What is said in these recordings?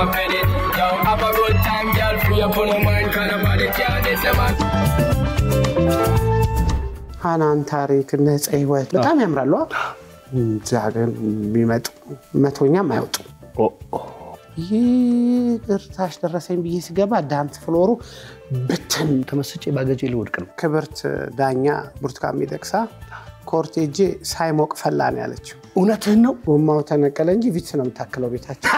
credit. Yo, have a good time, girl. Free up on your mind, kind of body can't this man. ሃናን ታሪክ ነፃይ ወጥ በጣም ያምራሉ ዛገን ቢመጡ መቶኛም አይወጡ ይርታሽ ደረሰኝ ብዬ ሲገባ ዳንስ ፍሎሩ በተን ተመስጬ ባገጄ ልወድቅ ነው ክብርት ዳኛ ብርቱካን ሚደቅሳ ኮርቴጄ ሳይሞቅ ፈላን ያለችው እውነትህን ነው ወማው ተነቀለ እንጂ ቪትስ ነው የምታከለው ቤታችን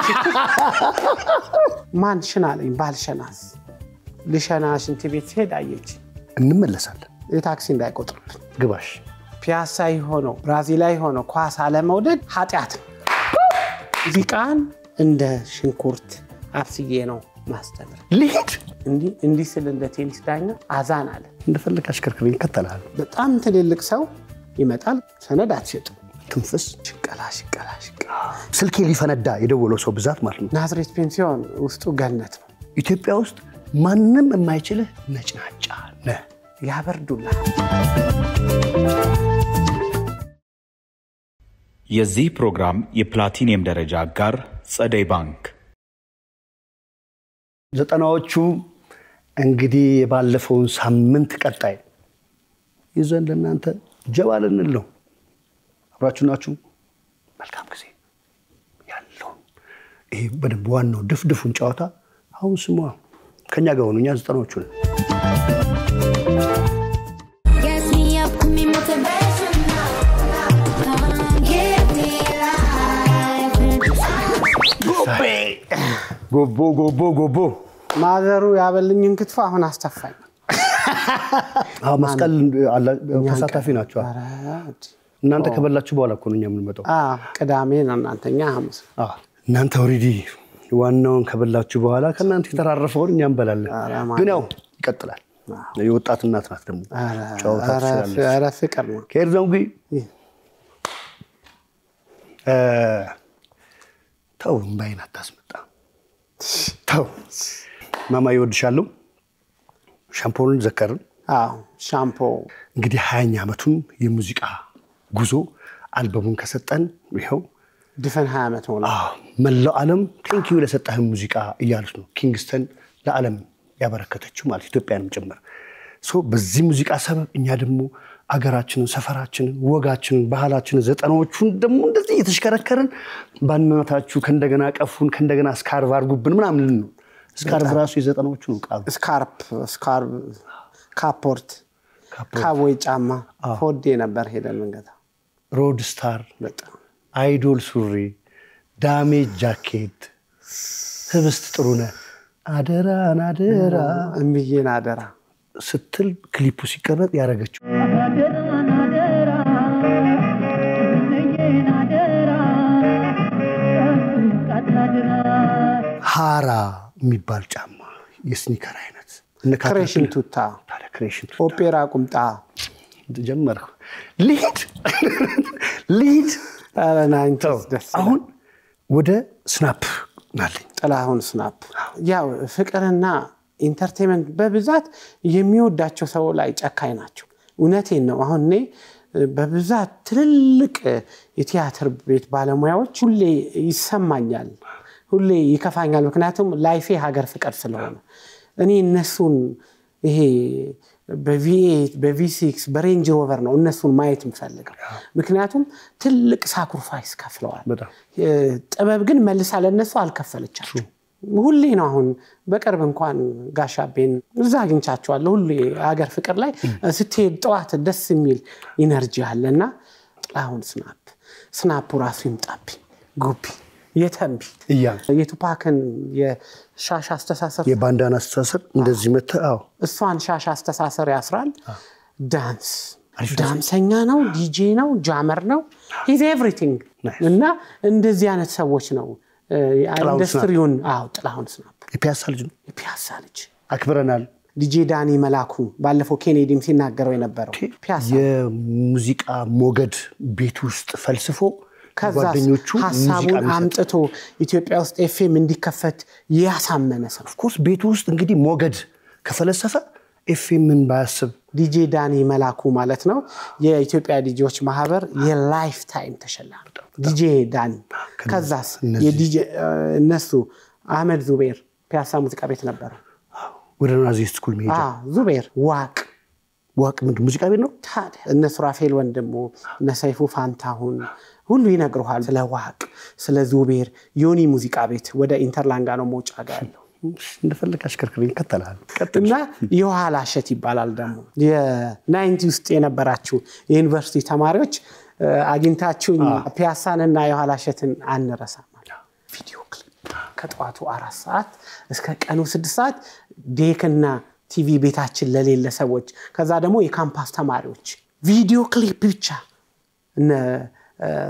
ማን ሽናለኝ ባልሸናስ ልሸናሽ እንት ቤት ሄድ አየች እንመለሳለን የታክሲ እንዳይቆጥሩብን ግባሽ ፒያሳ ይሆነው ብራዚላይ ሆነው ኳስ አለመውደድ ኃጢያት ዚቃን እንደ ሽንኩርት አፍስዬ ነው ማስተምር ልሂድ እንዲ ስል እንደ ቴኒስ ዳኛ አዛን አለ እንደፈለክ አሽከርክሪኝ ከተላል በጣም ትልልቅ ሰው ይመጣል ሰነድ አትሸጡ ትንፍስ ሽቀላ ስልኬ ሊፈነዳ የደወለው ሰው ብዛት ማለት ነው ናዝሬት ፔንሲዮን ውስጡ ገነት ነው ኢትዮጵያ ውስጥ ማንንም የማይችልህ ነጭናጫ ነህ ያበርዱላ የዚህ ፕሮግራም የፕላቲኒየም ደረጃ አጋር ጸደይ ባንክ ዘጠናዎቹ እንግዲህ የባለፈውን ሳምንት ቀጣይ ይዘን ለእናንተ ጀባልን ነው አብራችሁ ናችሁ መልካም ጊዜ ያለው ይሄ በደንብ ዋናው ድፍድፉን ጨዋታ አሁን ስሟ ከኛ ጋር ሆኖኛ ዘጠናዎቹ ነው ጎቦ ማዘሩ ያበልኝን ክትፎ አሁን አስተፋኝ መስቀል ተሳታፊ ናቸው እናንተ ከበላችሁ በኋላ እኮ ነው እኛ የምንመጣው ቅዳሜ ነው እናንተኛ ሐሙስ እናንተ ኦሬዲ ዋናውን ከበላችሁ በኋላ ከናንተ የተራረፈውን እኛም በላለን ግን ያው ይቀጥላል የወጣት እናት ናት ደግሞ ጫውታ ትችላለች ኧረ ፍቅር ነው ከርዘው ግን ተው ባይና ታስመጣ ተው ማማ ይወድሻለሁ ሻምፖን ዘከርን ሻምፖ እንግዲህ 20ኛ ዓመቱን የሙዚቃ ጉዞ አልበሙን ከሰጠን ይሄው ድፈን 20 ዓመት ሆነ መላው ዓለም ቴንክ ዩ ለሰጣህ ሙዚቃ እያሉት ነው ኪንግስተን ለዓለም ያበረከተችው ማለት ኢትዮጵያንም ጭምር ሶ በዚህ ሙዚቃ ሰበብ እኛ ደግሞ አገራችንን ሰፈራችንን ወጋችንን ባህላችንን ዘጠናዎቹን ደግሞ እንደዚህ የተሽከረከረን ባናታችሁ ከእንደገና ቀፉን ከእንደገና ስካርቭ አርጉብን ምናምን ነው ስካርቭ ራሱ የዘጠናዎቹ ነው ቃሉ ስካርቭ ካፖርት ካቦይ ጫማ ፎዴ ነበር ሄደን መንገታ ሮድ ስታር በጣም አይዶል ሱሪ ዳሜጅ ጃኬት ህብስት ጥሩነ አደራ እምዬን አደራ ስትል ክሊፑ ሲቀረጥ ያረጋችሁ ሃራ የሚባል ጫማ የስኒከር አይነት ክሬሽን ቱታ ኦፔራ ቁምጣ ጀመርኩ ሊድ አላናንተስ ደስ አሁን ወደ ስናፕ ናለኝ ጥላሁን ስናፕ ያው ፍቅርና ኢንተርቴይንመንት በብዛት የሚወዳቸው ሰው ላይ ጨካኝ ናቸው እውነቴን ነው አሁን እኔ በብዛት ትልልቅ የቲያትር ቤት ባለሙያዎች ሁሌ ይሰማኛል ሁሌ ይከፋኛል ምክንያቱም ላይፌ ሀገር ፍቅር ስለሆነ እኔ እነሱን ይሄ በV8 በV6 በሬንጅ ሮቨር ነው እነሱን ማየት ምፈልገው ምክንያቱም ትልቅ ሳክሪፋይስ ከፍለዋል ጥበብ ግን መልሳ ለነሱ አልከፈለቻቸው ሁሌ ነው አሁን በቅርብ እንኳን ጋሻቤን እዛ አግኝቻቸዋለሁ ሁሌ ሀገር ፍቅር ላይ ስትሄድ ጠዋት ደስ የሚል ኢነርጂ አለና ጥላሁን ስናፕ ራሱ ይምጣብኝ ጉቢ የተንቢ የቱፓክን የሻሽ አስተሳሰር የባንዳና አስተሳሰር እንደዚህ መጣው እሷን ሻሽ አስተሳሰር ያስራል ዳንሰኛ ነው ዲጄ ነው ጃመር ነው he's everything እና እንደዚህ አይነት ሰዎች ነው ኢንዱስትሪውን ጥላሁን ስናፕ የፒያሳ ልጅ አክብረናል ዲጄ ዳኒ መላኩ ባለፈው ኬኔዲም ሲናገረው የነበረው ፒያሳ የሙዚቃ ሞገድ ቤት ውስጥ ፈልስፎ ከዛኞቹ ሐሳቡን አምጥቶ ኢትዮጵያ ውስጥ ኤፍኤም እንዲከፈት ያሳመነ ሰው ኦፍ ኮርስ ቤት ውስጥ እንግዲህ ሞገድ ከፈለሰፈ ኤፍኤምን ባያስብ ዲጄ ዳኒ መላኩ ማለት ነው የኢትዮጵያ ዲጄዎች ማህበር የላይፍ ታይም ተሸላሚ ዲጄ ዳኒ ከዛስ የዲጄ እነሱ አህመድ ዙቤር ፒያሳ ሙዚቃ ቤት ነበር ወደ ናዚ ስኩል መሄጃ ዙቤር ዋቅ ምን ሙዚቃ ቤት ነው ታዲያ እነ ሱራፌል ወንድሙ እነ ሰይፉ ፋንታሁን ሁሉ ይነግሩሃል ስለ ዋቅ ስለ ዙቤር ዮኒ ሙዚቃ ቤት ወደ ኢንተርላንጋ ነው መውጫ ጋር ያለው እንደፈለክ አሽከርክሪኝ ከተላል እና የኋላ ሸት ይባላል ደግሞ የ90 ውስጥ የነበራችሁ የዩኒቨርሲቲ ተማሪዎች አግኝታችሁኝ ፒያሳንና የኋላ ሸትን አንረሳም ቪዲዮ ክሊፕ ከጧቱ 4 ሰዓት እስከ ቀኑ 6 ሰዓት ዴክና ቲቪ ቤታችን ለሌለ ሰዎች ከዛ ደግሞ የካምፓስ ተማሪዎች ቪዲዮ ክሊፕ ብቻ እነ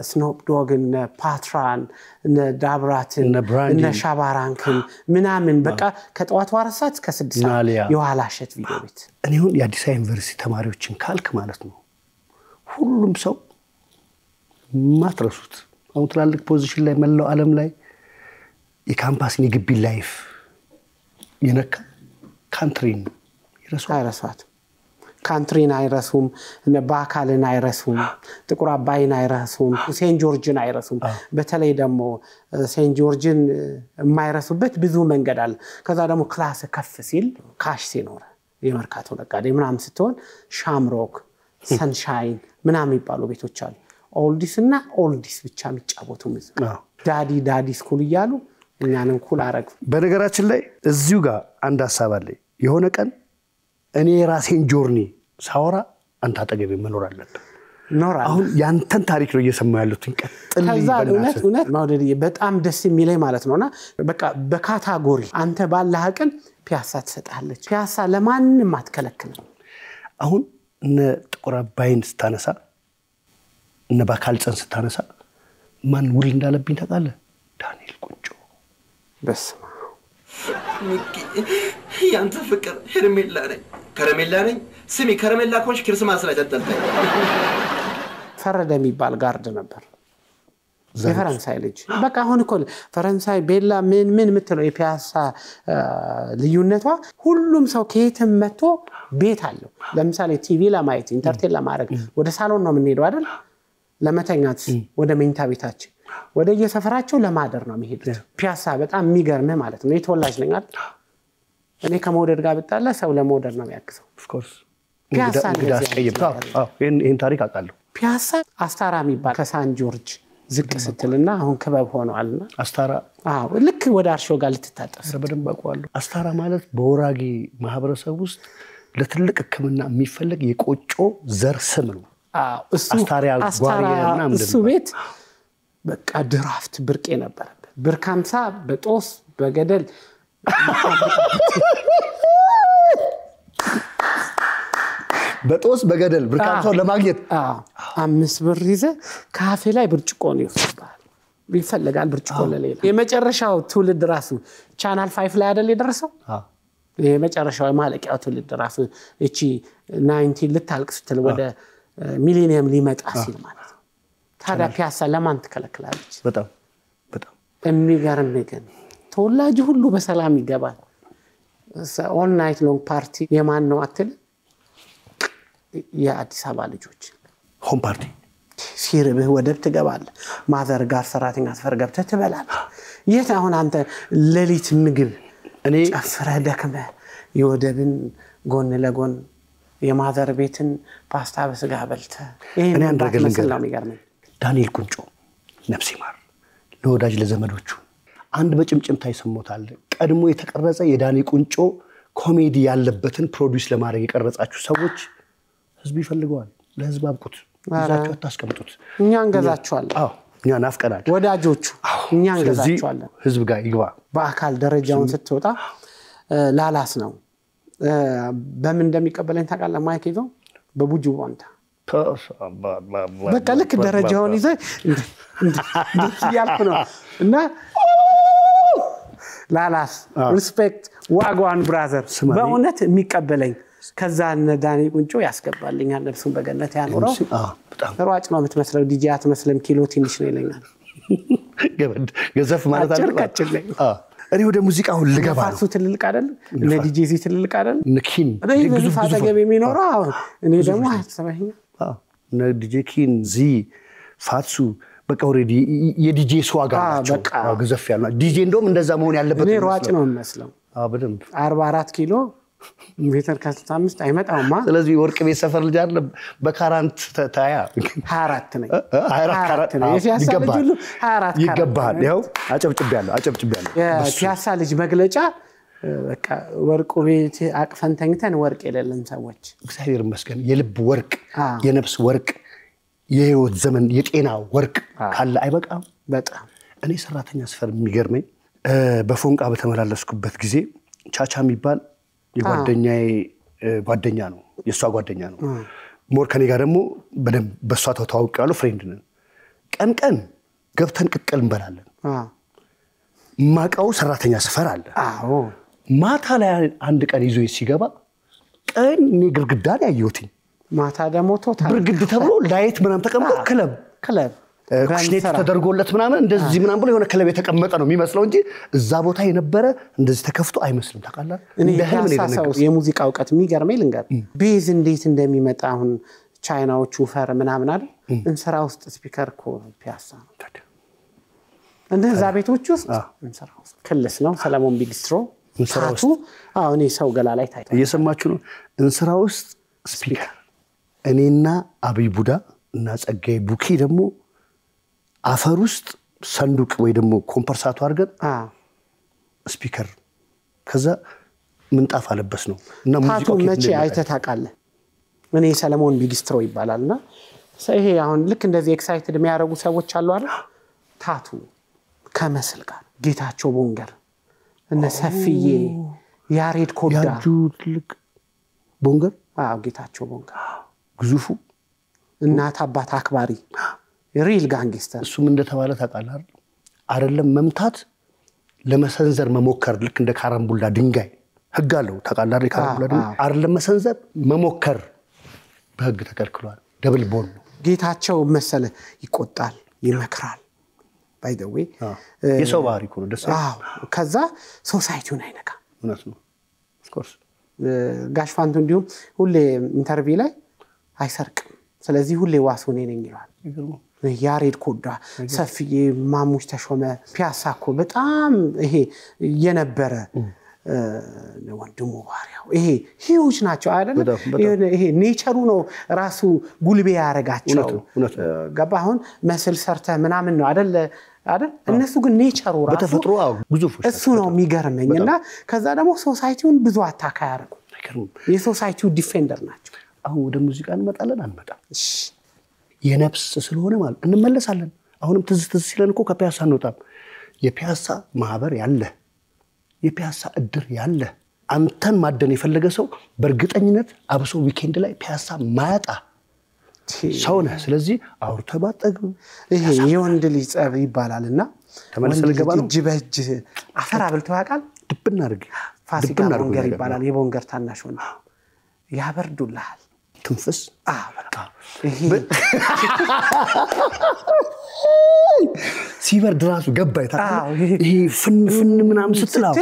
ስኖፕ ዶግ እነ ፓትራን እነ ዳብራትን እነ ሻባራንክን ምናምን በቃ ከጧቱ 4 ሰዓት እስከ 6 ሰዓት የኋላ ሸት ቪዲዮ ቤት እኔውን የአዲስ አበባ ዩኒቨርሲቲ ተማሪዎችን ካልክ ማለት ነው ሁሉም ሰው ማትረሱት አሁን ትላልቅ ፖዚሽን ላይ መላው ዓለም ላይ የካምፓስን የግቢ ላይፍ የነካ ካንትሪን አይረሳት ካንትሪን አይረሱም እነ ባካልን አይረሱም ጥቁር አባይን አይረሱም ሴንት ጆርጅን አይረሱም በተለይ ደግሞ ሴንት ጆርጅን የማይረሱበት ብዙ መንገድ አለ ከዛ ደግሞ ክላስ ከፍ ሲል ካሽ ሲኖር የመርካቶ ነጋዴ ምናምን ስትሆን ሻምሮክ ሰንሻይን ምናምን ይባሉ ቤቶች አሉ ኦልዲስና ኦልዲስ ብቻ የሚጫወቱ ሙዚቃ ዳዲ ስኩል ይያሉ እኛንም ኩል አረግ በነገራችን ላይ እዚሁ ጋር አንድ ሐሳብ አለ የሆነ ቀን እኔ ራሴን ጆርኒ ሳወራ አንተ አጠገቤ መኖር አለበት ኖራ አሁን ያንተን ታሪክ ነው እየሰማው ያሉት እንቀጥል ይበላል እውነት ማውደድ በጣም ደስ የሚለኝ ማለት ነውና በቃ በካታጎሪ አንተ ባለህ አቅም ፒያሳ ተሰጣለች ፒያሳ ለማንንም አትከለክልም አሁን እነ ጥቁር አባይን ስታነሳ እነ ባካልጸን ስታነሳ ማን ውል እንዳለብኝ ታውቃለህ ዳንኤል ቁንጮ በስማ ያንተ ፍቅር ሄርሜላ ነኝ ከረሜላ ነኝ ስሚ ከረሜላ ኮንሽ ክርስማስ ላይ ተጠልጠኝ ፈረደ የሚባል ጋርድ ነበር የፈረንሳይ ልጅ በቃ አሁን እኮ ፈረንሳይ ቤላ ምን ምትለው የፒያሳ ልዩነቷ ሁሉም ሰው ከየትም መጥቶ ቤት አለው ለምሳሌ ቲቪ ለማየት ኢንተርቴን ለማድረግ ወደ ሳሎን ነው የምንሄደው አይደል ለመተኛት ወደ መኝታ ቤታችን ወደ የሰፈራቸው ለማደር ነው የሚሄዱት ፒያሳ በጣም የሚገርም ማለት ነው የተወላጅ ነኝ አይደል እኔ ከመውደድ ጋር ብጣላ ሰው ለመውደድ ነው የሚያክሰው ኦፍ ኮርስ ፒያሳ ይሄን ታሪክ አውቃለሁ ፒያሳ አስታራ የሚባል ከሳን ጆርጅ ዝቅ ስትልና አሁን ክበብ ሆኗልና አስታራ ልክ ወደ አርሾ ጋር ልትታጠፍ በደንብ አውቀዋለሁ አስታራ ማለት በወራጊ ማህበረሰብ ውስጥ ለትልቅ ህክምና የሚፈልግ የቆጮ ዘር ስም ነው እሱ ቤት በቃ ድራፍት ብርቄ ነበረበት ብርካምሳ በጦስ በገደል በጦስ በገደል ብርካምሳው ለማግኘት 5 ብር ይዘ ካፌ ላይ ብርጭቆ ነው ይፈታል ይፈልጋል ብርጭቆ ለሌላ የመጨረሻው ትውልድ ራሱ ቻናል 5 ላይ አይደል የደረሰው የመጨረሻው ማለቂያው ትውልድ ራሱ እቺ 90 ልታልቅ ስትል ወደ ሚሊኒየም ሊመጣ ሲል ማለት ነው ታዲያ ፒያሳ ለማን ተከለክላለች በጣም የሚገርም ነገር ተወላጅ ሁሉ በሰላም ይገባል ኦል ናይት ሎንግ ፓርቲ የማን ነው አትል የአዲስ አበባ ልጆች ሆም ፓርቲ ሲርብህ ወደብ ትገባለህ ማዘር ጋር ሰራተኛ ሰፈር ገብተህ ትበላለህ የት አሁን አንተ ለሊት ምግብ እኔ ጨፍረህ ደክመህ የወደብን ጎን ለጎን የማዘር ቤትን ፓስታ በስጋ በልተህ እኔ አንደርገልኝ ዳንኤል ቁንጮ ነፍስ ይማር ለወዳጅ ለዘመዶቹ አንድ በጭምጭምታ ይሰሞታል ቀድሞ የተቀረጸ የዳንኤል ቁንጮ ኮሜዲ ያለበትን ፕሮዲዩስ ለማድረግ የቀረጻችሁ ሰዎች ህዝብ ይፈልገዋል ለህዝብ አብቁት ይዛችሁ ታስቀምጡት እኛ እንገዛቸዋለን እኛ ናፍቀናል ወዳጆቹ እኛ እንገዛቸዋለን ህዝብ ጋር ይግባ በአካል ደረጃውን ስትወጣ ላላስ ነው በምን እንደሚቀበለኝ ታውቃለህ ማይክ ይዞ በቡጁ ወንታ በቃ ልክ ደረጃውን ይዘ ያልኩ ነው እና ላላስ ሪስፔክት ዋጓን ብራዘር በእውነት የሚቀበለኝ ከዛ ነዳኒ ቁንጮ ያስገባልኛል ነፍሱን በገነት ያኖረው በጣም ሯጭ ነው የምትመስለው ዲጂ አትመስልም ኪሎ ትንሽ ነው ይለኛል ገዘፍ ማለት አይደል እኔ ወደ ሙዚቃው ልገባ ነው ፋሱ ትልልቅ አይደል ለዲጂ ዚ ትልልቅ አይደል ንኪን ብዙ ፋተገብ የሚኖረው እኔ ደግሞ አትሰማኝ ዲጂ ኪን ዚ ፋሱ በቃ ኦሬዲ የዲጄ ስዋጋ ናቸው ግዘፍ ያሉ ዲጄ እንደውም እንደዛ መሆን ያለበት እኔ ሯጭ ነው መስለው በደንብ 44 ኪሎ ሜትር ከ65 አይመጣውማ ስለዚህ ወርቅ ቤት ሰፈር ልጅ አይደለም በካራንት ታያ 24 ነኝ 24 ነው የፒያሳ ልጅ ሁሉ 24 ይገባል ይኸው አጨብጭቤያለሁ የፒያሳ ልጅ መግለጫ በቃ ወርቁ ቤት አቅፈን ተኝተን ወርቅ የሌለን ሰዎች እግዚአብሔር ይመስገን የልብ ወርቅ የነፍስ ወርቅ የህይወት ዘመን የጤና ወርቅ ካለ አይበቃም በጣም እኔ ሰራተኛ ሰፈር የሚገርመኝ በፎንቃ በተመላለስኩበት ጊዜ ቻቻ የሚባል የጓደኛዬ ጓደኛ ነው የሷ ጓደኛ ነው ሞር ከኔ ጋር ደግሞ በደም በሷ ተዋውቀዋለሁ ፍሬንድ ነን ቀን ገብተን ቅቅል እንበላለን ማቃው ሰራተኛ ሰፈር አለ ማታ ላይ አንድ ቀን ይዞ ሲገባ ቀን እኔ ግርግዳ ላይ አየሁትኝ ማታ ደግሞ ቶታል ብርግድ ተብሎ ላይት ምናም ተቀምጦ ክለብ ኩሽኔት ተደርጎለት ምናምን እንደዚህ ምናም ብሎ የሆነ ክለብ የተቀመጠ ነው የሚመስለው እንጂ እዛ ቦታ የነበረ እንደዚህ ተከፍቶ አይመስልም ታውቃለህ እንደ ህልም የሙዚቃ ዕውቀት የሚገርመኝ ልንገር ቤዝ እንዴት እንደሚመጣ አሁን ቻይናዎቹ ፈር ምናምን አይደል እንሰራ ውስጥ ስፒከር ኮ ፒያሳ እንደዛ ቤቶች ውስጥ እንሰራ ውስጥ ክልስ ነው ሰለሞን ቢግስትሮ እንሰራቱ እኔ ሰው ገላ ላይ ታይቷል እየሰማችሁ ነው እንሰራ ውስጥ ስፒከር እኔና አብይ ቡዳ እና ጸጋይ ቡኪ ደግሞ አፈር ውስጥ ሰንዱቅ ወይ ደግሞ ኮምፐርሳቱ አድርገን ስፒከር ከዛ ምንጣፍ አለበስ ነው እና ሙዚቃው መቼ አይተታቃለህ እኔ ሰለሞን ቢግስትሮ ይባላልና ይሄ አሁን ልክ እንደዚህ ኤክሳይትድ የሚያረጉ ሰዎች አሉ አይደል ታቱ ከመስል ጋር ጌታቸው ቦንገር እነ ሰፊዬ ያሬድ ኮዳ ያጁ ትልቅ ቦንገር ጌታቸው ቦንገር ግዙፉ እናት አባት አክባሪ ሪል ጋንግስተር እሱም እንደተባለ ታውቃለህ አይደለም መምታት ለመሰንዘር መሞከር ልክ እንደ ካራምቡላ ድንጋይ ህግ አለው ታውቃለህ ካራምቡላ ድንጋይ አይደለም መሰንዘር መሞከር በህግ ተከልክሏል ደብል ቦል ነው ጌታቸው መሰለ ይቆጣል ይመክራል by the way የሰው ባህሪ እኮ ነው ደስ ከዛ ሶሳይቲውን አይነካ እውነት ነው of course ጋሽ ፋንቱ እንዲሁም ሁሌ ኢንተርቪው ላይ አይሰርቅም ስለዚህ ሁሌ ዋሱኔ ነኝ ይላል ያሬድ ኮዳ ሰፊዬ ማሙሽ ተሾመ ፒያሳኮ በጣም ይሄ የነበረ ወንድሙ ባሪያው ይሄ ሂውጅ ናቸው አይደል ይሄ ኔቸሩ ነው ራሱ ጉልቤ ያረጋቸው ገባሁን መስል ሰርተ ምናምን ነው አይደል እነሱ ግን ኔቸሩ ራሱ በተፈጥሮ ግዙፍ እሱ ነው የሚገርመኝና ከዛ ደግሞ ሶሳይቲውን ብዙ አታካ ያረጉ የሶሳይቲው ዲፌንደር ናቸው አሁን ወደ ሙዚቃ እንመጣለን አንመጣም እሺ የነፍስ ስለሆነ ማለት እንመለሳለን አሁንም ትዝ ሲለን እኮ ከፒያሳ እንወጣም የፒያሳ ማህበር ያለ የፒያሳ እድር ያለ አንተን ማደን የፈለገ ሰው በርግጠኝነት አብሶ ዊኬንድ ላይ ፒያሳ ማያጣ ሰው ነህ ስለዚህ አውርተባጠግ ይሄ የወንድ ልጅ ጸብ ይባላልና ተመለሰለ ገባ ነው እጅ በእጅ አፈር አብልተው ያውቃል ድብና አድርግ ፋሲካ ቦንገር ይባላል የቦንገር ታናሽ ወንድ ያበርዱልሃል ትንፍስ በቃ ይሄ ሲበርድ ራሱ ገባይ ታውቃለህ ይሄ ፍን ምናምን ስትላው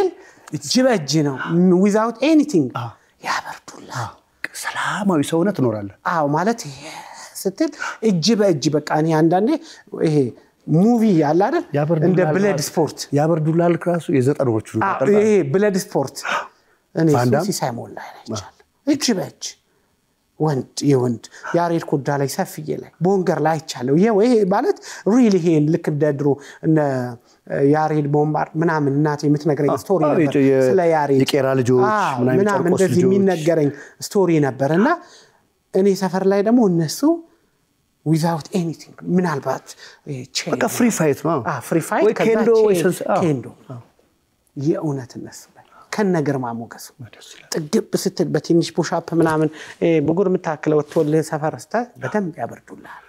እጅ በእጅ ነው without anything ያበርዱልሃል ሰላማዊ ሰውነት ትኖራለህ ማለት ስትል እጅ በእጅ በቃ እኔ አንዳንዴ ይሄ ሙቪ ያለ አይደል እንደ ብለድ ስፖርት ያበርዱልሃል ራሱ የዘጠኖቹ ይሄ ብለድ ስፖርት እኔ ሲሳይሞን ላይ አይቻል እጅ በእጅ የወንድ ያሬድ ኮዳ ላይ ሰፊዬ ላይ ቦንገር ላይ አይቻለው ይሄ ማለት ሪሊ ይሄ ልክ እንደድሮ እነ ያሬድ ቦምባር ምናምን እናቴ የምትነግረኝ ስቶሪ ነበር ስለ ያሬድ የቄራ ልጆች ምናምን እንደዚህ የሚነገረኝ ስቶሪ ነበርና እኔ ሰፈር ላይ ደግሞ እነሱ without anything ምናልባት በቃ ፍሪ ፋይት ነው ፍሪ ፋይት ኬንዶ የእውነት እነሱ ከነገር ማሞገስ ጥግብ ስትል በትንሽ ፑሽ አፕ ምናምን በጉር መታከለው ወጥቶልህ ሰፈርስታ በደንብ ያበርዱልሃል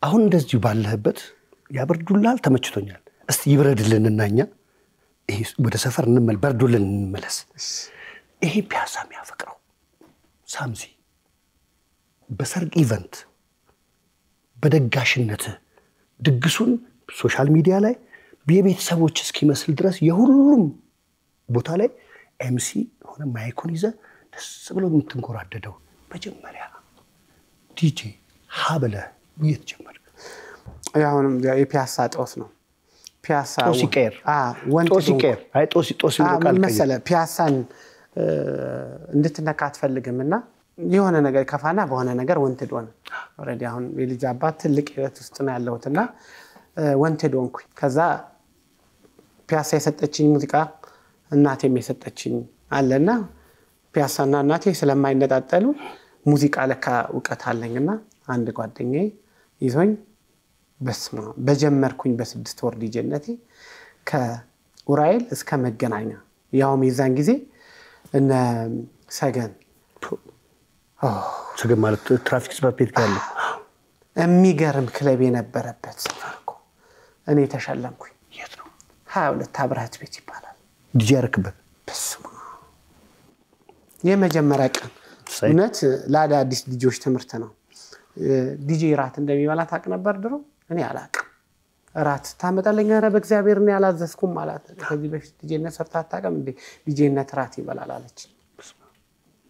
አሁን እንደዚህ ባለህበት ያበርዱልሃል ተመችቶኛል እስቲ ይብረድልንናኛ ይሄ ወደ ሰፈር በርዱልን እንመለስ ይሄ ፒያሳ የሚያፈቅረው ሳምዚ በሰርግ ኢቨንት በደጋሽነት ድግሱን ሶሻል ሚዲያ ላይ በቤተሰቦች እስኪመስል ድረስ የሁሉም ቦታ ላይ ኤምሲ ሆነ ማይኩን ይዘ ደስ ብሎ የምትንቆራደደው መጀመሪያ ዲጄ ሀበለ የት ጀመረ ያሁንም የፒያሳ ጦስ ነው ፒያሳ ጦሲቀር ወንት ጦሲቀር አይ ጦሲ ነው ቃል መሰለ ፒያሳን እንድትነካ አትፈልግምና የሆነ ነገር ከፋና በሆነ ነገር ወንትድ ሆነ ኦሬዲ አሁን የልጅ አባት ትልቅ ህይወት ውስጥ ነው ያለውትና ወንትድ ሆንኩኝ ከዛ ፒያሳ የሰጠችኝ ሙዚቃ እናቴም የሰጠችኝ አለና ፒያሳና እናቴ ስለማይነጣጠሉ ሙዚቃ ለካ ዕውቀት አለኝና አንድ ጓደኛዬ ይዞኝ በስማ በጀመርኩኝ በ6 ወር ዲጄነቴ ከኡራኤል እስከ መገናኛ ያው ሚዛን ጊዜ እነ ሰገን ሰገን ማለት ትራፊክ ስፓፔት ካለ የሚገርም ክለብ የነበረበት ሰፈርኩ እኔ ተሸለምኩኝ የት ነው 22 አብራህት ቤት ይባላል ዲጄ ያረክበት በስማ የመጀመሪያ ቀን እውነት ለአዳዲስ ልጆች ትምህርት ነው ዲጄ ራት እንደሚበላ ታውቅ ነበር ድሮ እኔ አላውቅም ራት ታመጣለኛ ኧረ በእግዚአብሔር ነው ያላዘዝኩም ማለት ከዚህ በፊት ዲጄነት ሰርታ አታውቅም እንዴ ዲጄነት ራት ይበላል አለች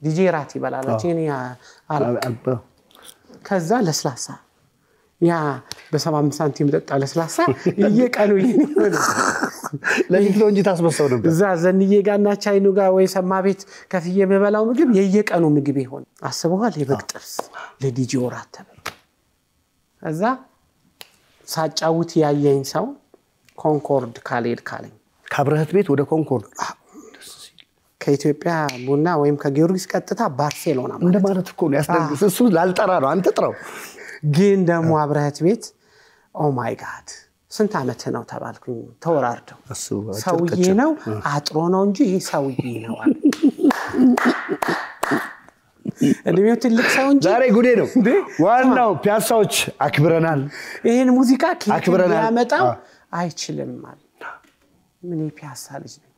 ዲጄ ራት ይበላል አለች እኔ አላውቅም ከዛ ለስላሳ ያ በ75 ሳንቲም ጠጣ ለስላሳ እየቀኑ ይሄን ለሊትሎ እንጂ ታስበሰው ነበር እዛ ዘንዬ ጋርና ቻይኑ ጋር ወይ ሰማ ቤት ከፍዬ በበላው ምግብ የየቀኑ ምግብ ይሆን አስበዋል የበቅጥርስ ለዲጄ ወራት ተበል እዛ ሳጫውት ያየኝ ሰው ኮንኮርድ ካልሄድ ካለኝ ካብረህት ቤት ወደ ኮንኮርድ ከኢትዮጵያ ቡና ወይም ከጊዮርጊስ ቀጥታ ባርሴሎና እንደ ማለት እኮ ነው ያስደግስ እሱ ላልጠራ ነው አንተ ጥራው ግን ደሞ አብረህት ቤት ኦ ማይ ጋድ ስንት አመት ነው ተባልኩኝ ተወራርደው ሰውዬ ነው አጥሮ ነው እንጂ ይሄ ሰውዬ ነው አለ እድሜው ትልቅ ሰው እንጂ ዛሬ ጉዴ ነው ዋናው ፒያሳዎች አክብረናል ይሄን ሙዚቃ ከአክብረናል ያመጣው አይችልም ማለት ምን ፒያሳ ልጅ ነው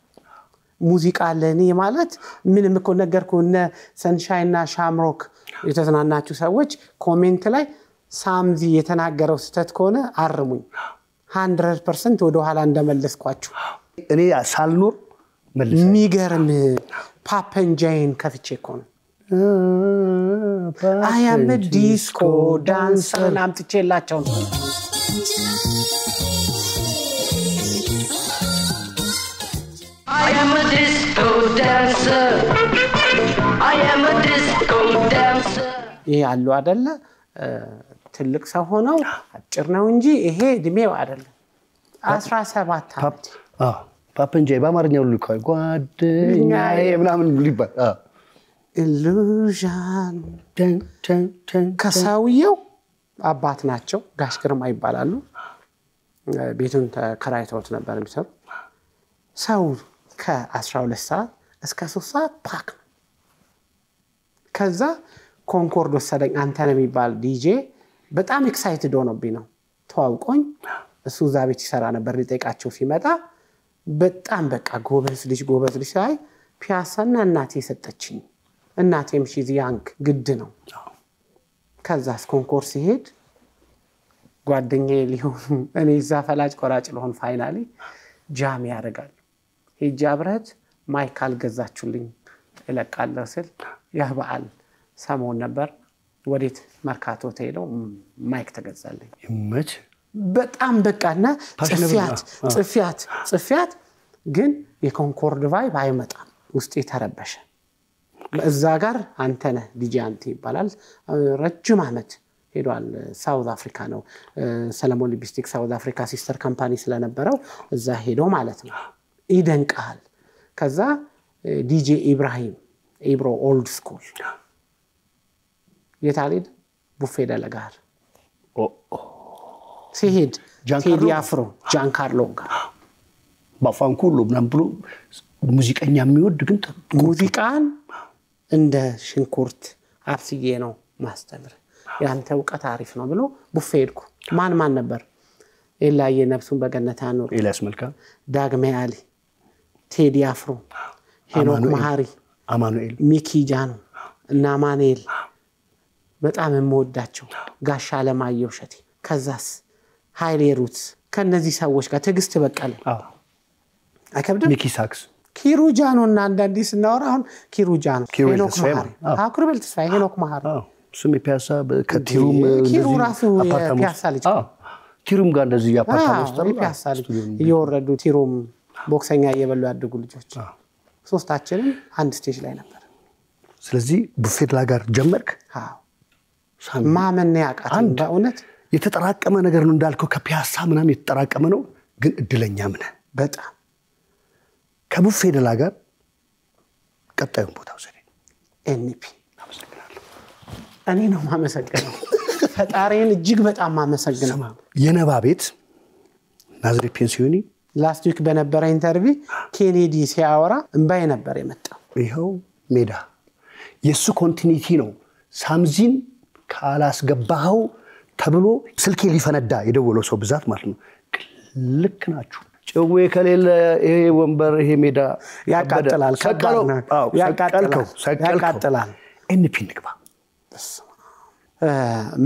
ሙዚቃ ለኔ ማለት ምንም እኮ ነገርኩና ሰንሻይና ሻምሮክ የተዝናናችሁ ሰዎች ኮሜንት ላይ ሳምዚ የተናገረው ስተት ከሆነ አርሙኝ 100% ወደ ኋላ እንደመለስኳችሁ እኔ ሳልኖር መልሰ ሚገርም ፓፐንጃይን ከፍቼ እኮ ነው I am a disco dancer አምጥቼላቸው ነው I am a disco dancer I am a disco dancer ይሄ አሉ አይደለ ትልቅ ሰው ሆነው አጭር ነው እንጂ ይሄ እድሜው አይደለም 17 አመት ፓፐንጃይ በአማርኛው ልኳይ ጓደኛዬ ምናምን ሊባል ኢሉዥን ከሳውየው አባት ናቸው ጋሽ ግርማ ይባላሉ ቤቱን ተከራይተውት ነበር የሚሰሩ ሰው ከ12 ሰዓት እስከ 3 ሰዓት ፓክ ከዛ ኮንኮርድ ወሰደኝ አንተነ የሚባል ዲጄ በጣም ኤክሳይትድ ሆኖብኝ ነው ተዋውቆኝ እሱ እዛ ቤት ይሰራ ነበር ሊጠይቃቸው ሲመጣ በጣም በቃ ጎበዝ ልጅ ሳይ ፒያሳና እናቴ ሰጠችኝ እናቴም ሺዝ ያንግ ግድ ነው ከዛ ኮንኮርስ ሲሄድ ጓደኛዬ ሊሆን እኔ እዛ ፈላጭ ቆራጭ ለሆን ፋይናሊ ጃም ያደርጋል ሄጄ አብረህት ማይካል ገዛችሁልኝ እለቃለሁ ስል ያባል ሰሞን ነበር ወዴት መርካቶ ተሄደው ማይክ ተገዛልኝ ይመች በጣም በቃና ጽፊያት ግን የኮንኮርድ ቫይብ አይመጣም ውስጥ የተረበሸ እዛ ጋር አንተነ ዲጄ አንተ ይባላል ረጅም አመት ሄዷል ሳውዝ አፍሪካ ነው ሰለሞን ሊፕስቲክ ሳውዝ አፍሪካ ሲስተር ካምፓኒ ስለነበረው እዛ ሄዶ ማለት ነው ይደንቃል ከዛ ዲጄ ኢብራሂም ኢብሮ ኦልድ ስኩል የታሊድ ቡፌ ደለጋር ሲሄድ ቴዲ አፍሮ ጃን ካርሎ ጋር ባፋንኩሎ ምናምን ብሎ ሙዚቀኛ የሚወድ ግን ሙዚቃን እንደ ሽንኩርት አብስዬ ነው ማስተምር ያንተ ዕውቀት አሪፍ ነው ብሎ ቡፌ ሄድኩ ማን ነበር ኤላዬ ነፍሱን በገነት ያኖር ኤልያስ መልካ ዳግሜ አሊ ቴዲ አፍሮ ሄኖክ ማሃሪ አማኑኤል ሚኪ ጃኑ እና ማኑኤል በጣም የምወዳቸው ጋሻ ለማየው ሸቲ ከዛስ ሃይሌ ሩት ከነዚህ ሰዎች ጋር ትግስት በቀለ አከብደ ሚኪ ሳክስ ኪሩጃኖና አንዳንዲ ስናወራ አሁን ኪሩጃኖ ሄኖክ ማሃሪ አኩርበል ተስፋዬ ሄኖክ ማሃሪ ስም ፒያሳ ከቲሩም ኪሩ ራሱ ፒያሳ ልጅ ቲሩም ጋር እንደዚህ ያፓርታማ ውስጥ ፒያሳ እየወረዱ ቲሩም ቦክሰኛ እየበሉ ያደጉ ልጆች ሶስታችንም አንድ ስቴጅ ላይ ነበር። ስለዚህ ቡፌድላ ጋር ጀመርክ? ማመን ያቃተኝ በእውነት የተጠራቀመ ነገር ነው እንዳልከው ከፒያሳ ምናምን የተጠራቀመ ነው ግን እድለኛም ነህ በጣም። ከቡፌድላ ጋር ቀጣዩን ቦታ ወሰደ ኤንፒ። እኔ ነው ማመሰግነው ፈጣሪን እጅግ በጣም ማመሰግነው። የነባ ቤት ናዝሬት ፔንሲዮኒ ላስት ዊክ በነበረ ኢንተርቪው ኬኔዲ ሲያወራ እንባይ ነበር የመጣው። ይሄው ሜዳ የሱ ኮንቲኒቲ ነው። ሳምዚን ካላስገባው ተብሎ ስልኬ ሊፈነዳ የደወለው ሰው ብዛት ማለት ነው። ልክ ናችሁ። ጨዌ ከሌለ ይሄ ወንበር ይሄ ሜዳ ያቃጥላል። ያቃጥላል። ኤንፒ ንግባ።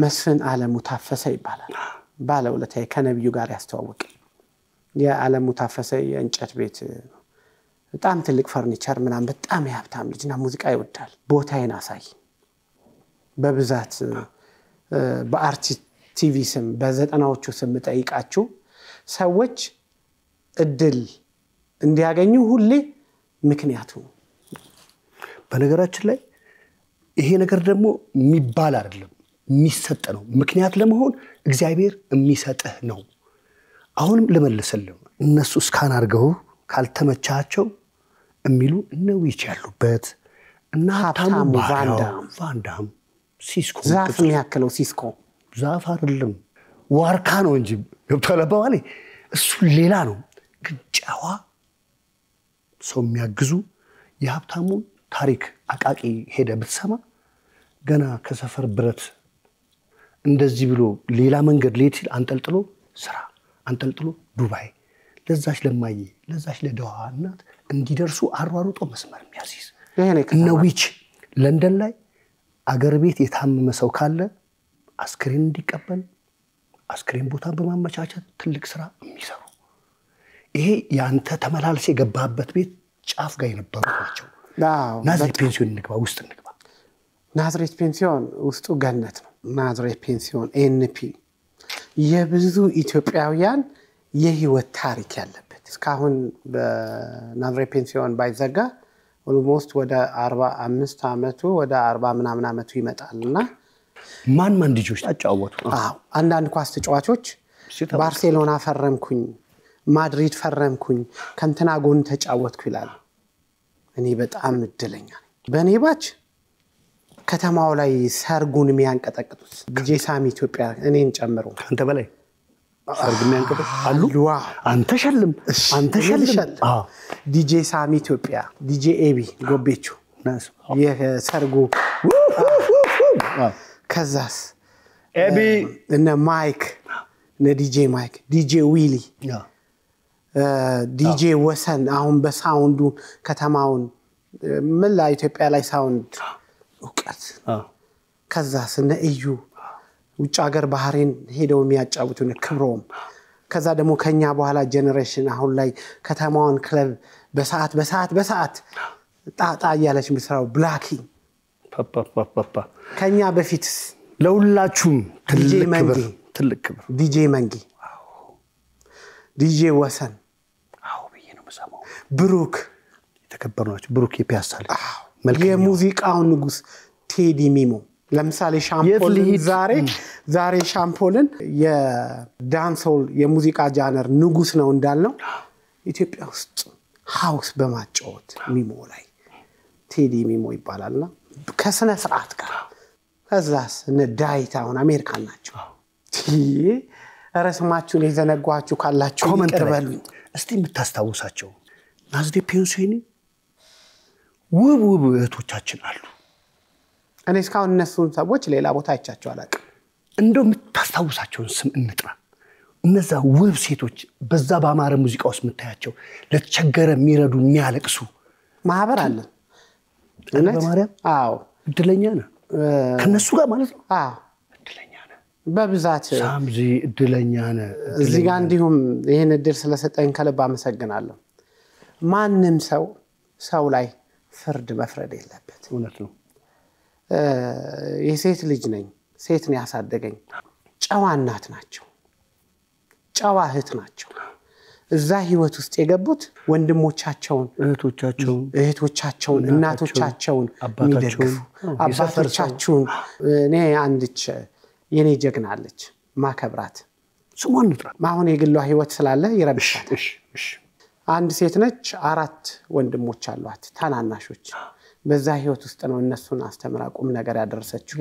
መስፍን ዓለሙ ታፈሰ ይባላል። ባለውለታዬ ከነብዩ ጋር ያስተዋወቀ የዓለሙ ታፈሰ የእንጨት ቤት በጣም ትልቅ ፈርኒቸር ምናምን በጣም ያብታም ልጅና ሙዚቃ ይወዳል። ቦታዬን አሳይ በብዛት በአርቲስት ቲቪ ስም በ90ዎቹ ስም ጠይቃችሁ ሰዎች እድል እንዲያገኙ ሁሌ ምክንያቱ። በነገራችን ላይ ይሄ ነገር ደግሞ የሚባል አይደለም የሚሰጥ ነው። ምክንያት ለመሆን እግዚአብሔር የሚሰጥህ ነው። አሁንም ለመለሰልም እነሱ ስካን አድርገው ካልተመቻቸው የሚሉ እነዊች ያሉበት እና ሀብታሙ ቫንዳም ሲስኮ ዛፍ የሚያክለው ሲስኮ ዛፍ አይደለም ዋርካ ነው እንጂ ገብቷል አባባሌ። እሱ ሌላ ነው። ግን ጨዋ ሰው የሚያግዙ የሀብታሙን ታሪክ አቃቂ ሄደ ብትሰማ ገና ከሰፈር ብረት እንደዚህ ብሎ ሌላ መንገድ ሌት ሲል አንጠልጥሎ ስራ አንጠልጥሎ ዱባይ ለዛች ለማዬ ለዛች ለደዋ እናት እንዲደርሱ አሯሩጦ መስመር የሚያስይዝ እነዊች ለንደን ላይ አገር ቤት የታመመ ሰው ካለ አስክሬን እንዲቀበል አስክሬን ቦታ በማመቻቸት ትልቅ ስራ የሚሰሩ ይሄ ያንተ ተመላልሰ የገባበት ቤት ጫፍ ጋር የነበሩ ናቸው። ናዝሬት ፔንሲዮን ንግባ ውስጥ ንግባ። ናዝሬት ፔንሲዮን ውስጡ ገነት ነው። ናዝሬት ፔንሲዮን ኤንፒ የብዙ ኢትዮጵያውያን የህይወት ታሪክ ያለበት እስካሁን በናዝሬት ፔንሲዮን ባይዘጋ ኦልሞስት ወደ 45 አመቱ ወደ 40 ምናምን አመቱ ይመጣልና ማን ልጆች ተጫወቱ? አንዳንድ ኳስ ተጫዋቾች ባርሴሎና ፈረምኩኝ፣ ማድሪድ ፈረምኩኝ፣ ከንተና ጎን ተጫወትኩ ይላል። እኔ በጣም እድለኛ ነኝ። በኔ ባች ከተማው ላይ ሰርጉን የሚያንቀጠቅጡት ዲጄ ሳሚ ኢትዮጵያ እኔን ጨምሮ አንተ በላይ ሰርግ የሚያንቀጠቅጡ አሉ። አንተ ሸልም ዲጄ ሳሚ ኢትዮጵያ ዲጄ ኤቢ ጎቤቹ የሰርጉ ከዛስ ኤቢ እነ ማይክ እነ ዲጄ ማይክ ዲጄ ዊሊ ዲጄ ወሰን አሁን በሳውንዱ ከተማውን ምን ላይ ኢትዮጵያ ላይ ሳውንድ እውቀት ከዛስ እነ እዩ ውጭ ሀገር ባህሬን ሄደው የሚያጫውቱን ክብሮም ከዛ ደግሞ ከኛ በኋላ ጄነሬሽን አሁን ላይ ከተማውን ክለብ በሰዓት ጣጣ ያለች ምስራው ብላኪ ፓፓ ከኛ በፊት ለሁላችሁም ትልቅ ክብር ዲጄ መንጊ ዲጄ ወሰን በየነው መሰማው ብሩክ የተከበሩ ናቸው። ብሩክ የፒያሳ የሙዚቃው ንጉስ ቴዲ ሚሞ ለምሳሌ ሻምፖልን ዛሬ ሻምፖልን የዳንሶል የሙዚቃ ጃነር ንጉስ ነው እንዳልነው ኢትዮጵያ ውስጥ ሃውስ በማጫወት ሚሞ ላይ ቴዲ ሚሞ ይባላልና ከስነ ስርዓት ጋር ከዛስ እነ ዳይት አሁን አሜሪካን ናቸው። ረስማችሁን የዘነጓችሁ ካላችሁ ይቀበሉኝ እስቲ የምታስታውሳቸው ናዝሬት ፔንሲዮን ውብ እህቶቻችን አሉ። እኔ እስካሁን እነሱን ሰዎች ሌላ ቦታ አይቻቸው አላውቅም። እንደው የምታስታውሳቸውን ስም እንጥራ። እነዛ ውብ ሴቶች በዛ በአማረ ሙዚቃ ውስጥ የምታያቸው ለተቸገረ የሚረዱ የሚያለቅሱ ማህበር አለ። በማርያም እድለኛ ነህ ከነሱ ጋር ማለት ነው። እድለኛ ነህ በብዛት ሳምዚ እድለኛ ነህ። እዚህ ጋር እንዲሁም ይሄን እድል ስለሰጠኝ ከልብ አመሰግናለሁ። ማንም ሰው ላይ ፍርድ መፍረድ የለበት። እውነት ነው። የሴት ልጅ ነኝ ሴት ነው ያሳደገኝ ጨዋ እናት ናቸው። ጨዋ እህት ናቸው እዛ ህይወት ውስጥ የገቡት ወንድሞቻቸውን እህቶቻቸውን እናቶቻቸውን የሚደግፉ አባቶቻቸውን እኔ አንድች የኔ ጀግና አለች ማከብራት ስሟን ንጥራ አሁን የግሏ ህይወት ስላለ ይረብሻል እሺ አንድ ሴት ነች 4 ወንድሞች አሏት ታናናሾች በዛ ህይወት ውስጥ ነው እነሱን አስተምራ ቁም ነገር ያደረሰችው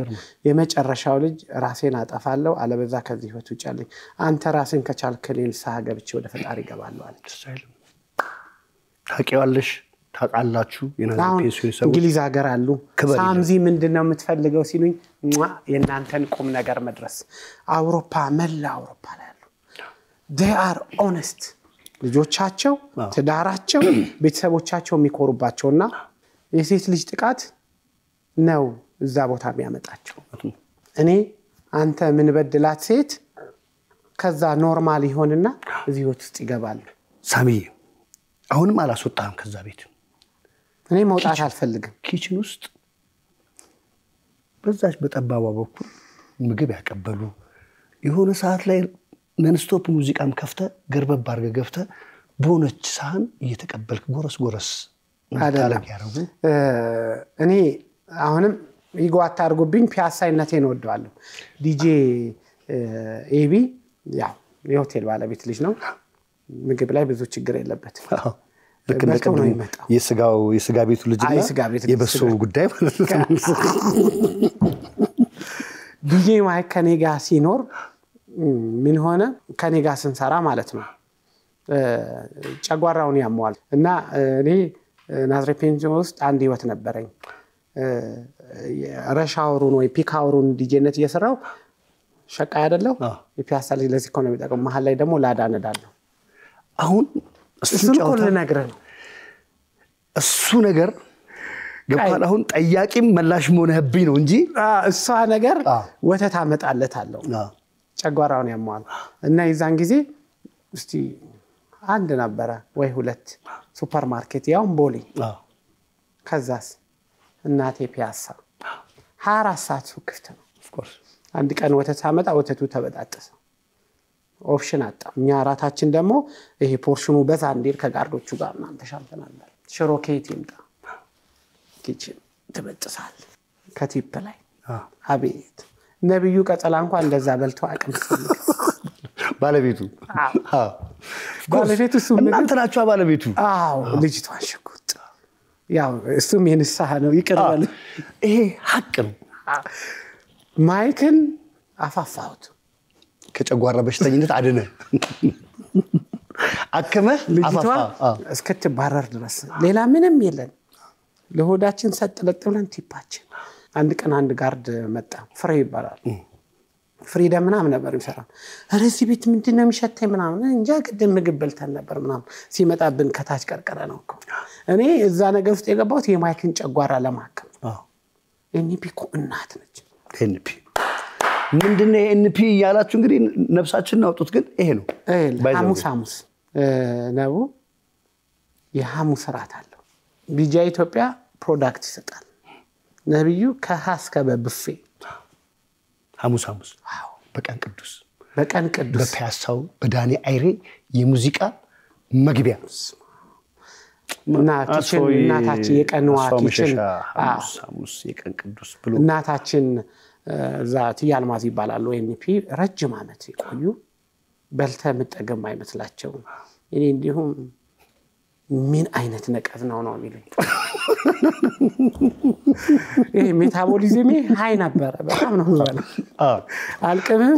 የመጨረሻው ልጅ ራሴን አጠፋለሁ አለበዛ ከዚህ ህይወት ውጭ አለኝ አንተ ራስን ከቻልከሌን ሳገብቼ ወደ ፈጣሪ ገባለሁ አለች ታቂዋለሽ ታቃላችሁ የናዝሬት ሰው እንግሊዝ ሀገር አሉ ሳምዚ ምንድነው የምትፈልገው ሲሉኝ የናንተን ቁም ነገር መድረስ አውሮፓ መላ አውሮፓ ላይ አሉ they are honest ልጆቻቸው ትዳራቸው ቤተሰቦቻቸው የሚኮሩባቸውና የሴት ልጅ ጥቃት ነው እዛ ቦታ የሚያመጣቸው እኔ አንተ ምን በድላት ሴት ከዛ ኖርማል ይሆንና እዚህ ውስጥ ይገባል ሳሚ አሁንም አላስወጣም ከዛ ቤት እኔ መውጣት አልፈልግም ኪችን ውስጥ በዛች በጠባባ በኩል ምግብ ያቀበሉ የሆነ ሰዓት ላይ ነንስቶፕ ሙዚቃም ከፍተ ገርበብ አርገ ገፍተ ቦነች ሳህን እየተቀበልክ ጎረስ አዳላግ ያረጉ እኔ አሁንም ይጓታ አርጉብኝ ፒያሳይነቴን ወደዋለሁ ዲጄ ኤቢ ያው የሆቴል ባለቤት ልጅ ነው ምግብ ላይ ብዙ ችግር የለበትም ልክ እንደቀደም የስጋ ቤቱ ልጅና የበሶ ጉዳይ ማለት ነው ዲጄ ማይክ ከኔ ጋር ሲኖር ምን ሆነ ከኔ ጋር ስንሰራ ማለት ነው ጨጓራውን ያሟል እና እኔ ናዝሬት ፔንሲዮን ውስጥ አንድ ህይወት ነበረኝ ረሻውሩን ወይ ፒካውሩን ዲጄነት እየሰራው ሸቃ አይደለም የፒያሳ ልጅ ለዚህ ኢኮኖሚ ጠቀም መሃል ላይ ደግሞ ላዳ ነዳለሁ አሁን እሱ ነገር ገባል አሁን ጠያቂም መላሽ መሆንህብኝ ነው እንጂ እሷ ነገር ወተት አመጣለታለሁ ጨጓራውን ያሟል እና ይዛን ጊዜ እስቲ አንድ ነበር ወይ 2 ሱፐርማርኬት ያው ቦሌ ከዛስ እናቴ ፒያሳ 24 ሰዓት ሱቅ ክፍት ነው ኦፍ ኮርስ አንድ ቀን ወተት አመጣ ወተቱ ተበጣጠሰ ኦፕሽን አጣ እኛ ራታችን ደግሞ ይሄ ፖርሽኑ በዛ እንዲል ከጋርዶቹ ጋር እናንተ ሻምተናል ሽሮ ኬት ይምጣ ኪችን ተበጥሳል ከቲፕ ላይ አቤት ነብዩ ቀጠላ እንኳን እንደዛ በልቶ አቅም ባለቤቱ ባለቤቱ እሱ እናንተ ናችሁ ባለቤቱ ልጅቷን ሽጉጥ ያው እሱም የንስሐ ነው ይቀርባል ይሄ ሐቅ ነው ማይክን አፋፋውት ከጨጓራ በሽተኝነት አድነ አከመ ልጅቷ እስከትባረር ድረስ ሌላ ምንም የለን ለሆዳችን ሰጥለጥ ብለን ቲፓችን አንድ ቀን አንድ ጋርድ መጣ ፍሬ ይባላል ፍሪደም ምናምን ነበር ይሰራ አረዚህ ቤት ምንድነው የሚሸተኝ ምናምን እንጃ ቅድም ምግብ በልተን ነበር ምናምን ሲመጣብን ከታች ቀርቀረ ነው እኮ እኔ እዛ ነገር ውስጥ የገባሁት የማይክን ጨጓራ ለማከም ኤንፒ እኮ እናት ነች ኤንፒ ምንድነው ኤንፒ ያላችሁ እንግዲህ ነፍሳችንን አውጡት ግን ይሄ ነው ሐሙስ ነው የሐሙስ ራት አለው ቢጃ ኢትዮጵያ ፕሮዳክት ይሰጣል ነብዩ ከሐስከ በብፌ ሐሙስ በቀን ቅዱስ በፒያሳው በዳኒ አይሬ የሙዚቃ መግቢያ እና ኪችን እናታችን የቀንዋ ኪችን ሐሙስ የቀን ቅዱስ ብሎ እናታችን ዛት ያልማዝ ይባላል ኤንፒ ረጅም አመት ይቆዩ በልተ መጠገም አይመስላቸው እኔ እንዲሁም ምን አይነት ነቀዝ ነው የሚሉኝ ይሄ ሜታቦሊዝም ሃይ ነበር በጣም ነው የሚባለው አልቀምም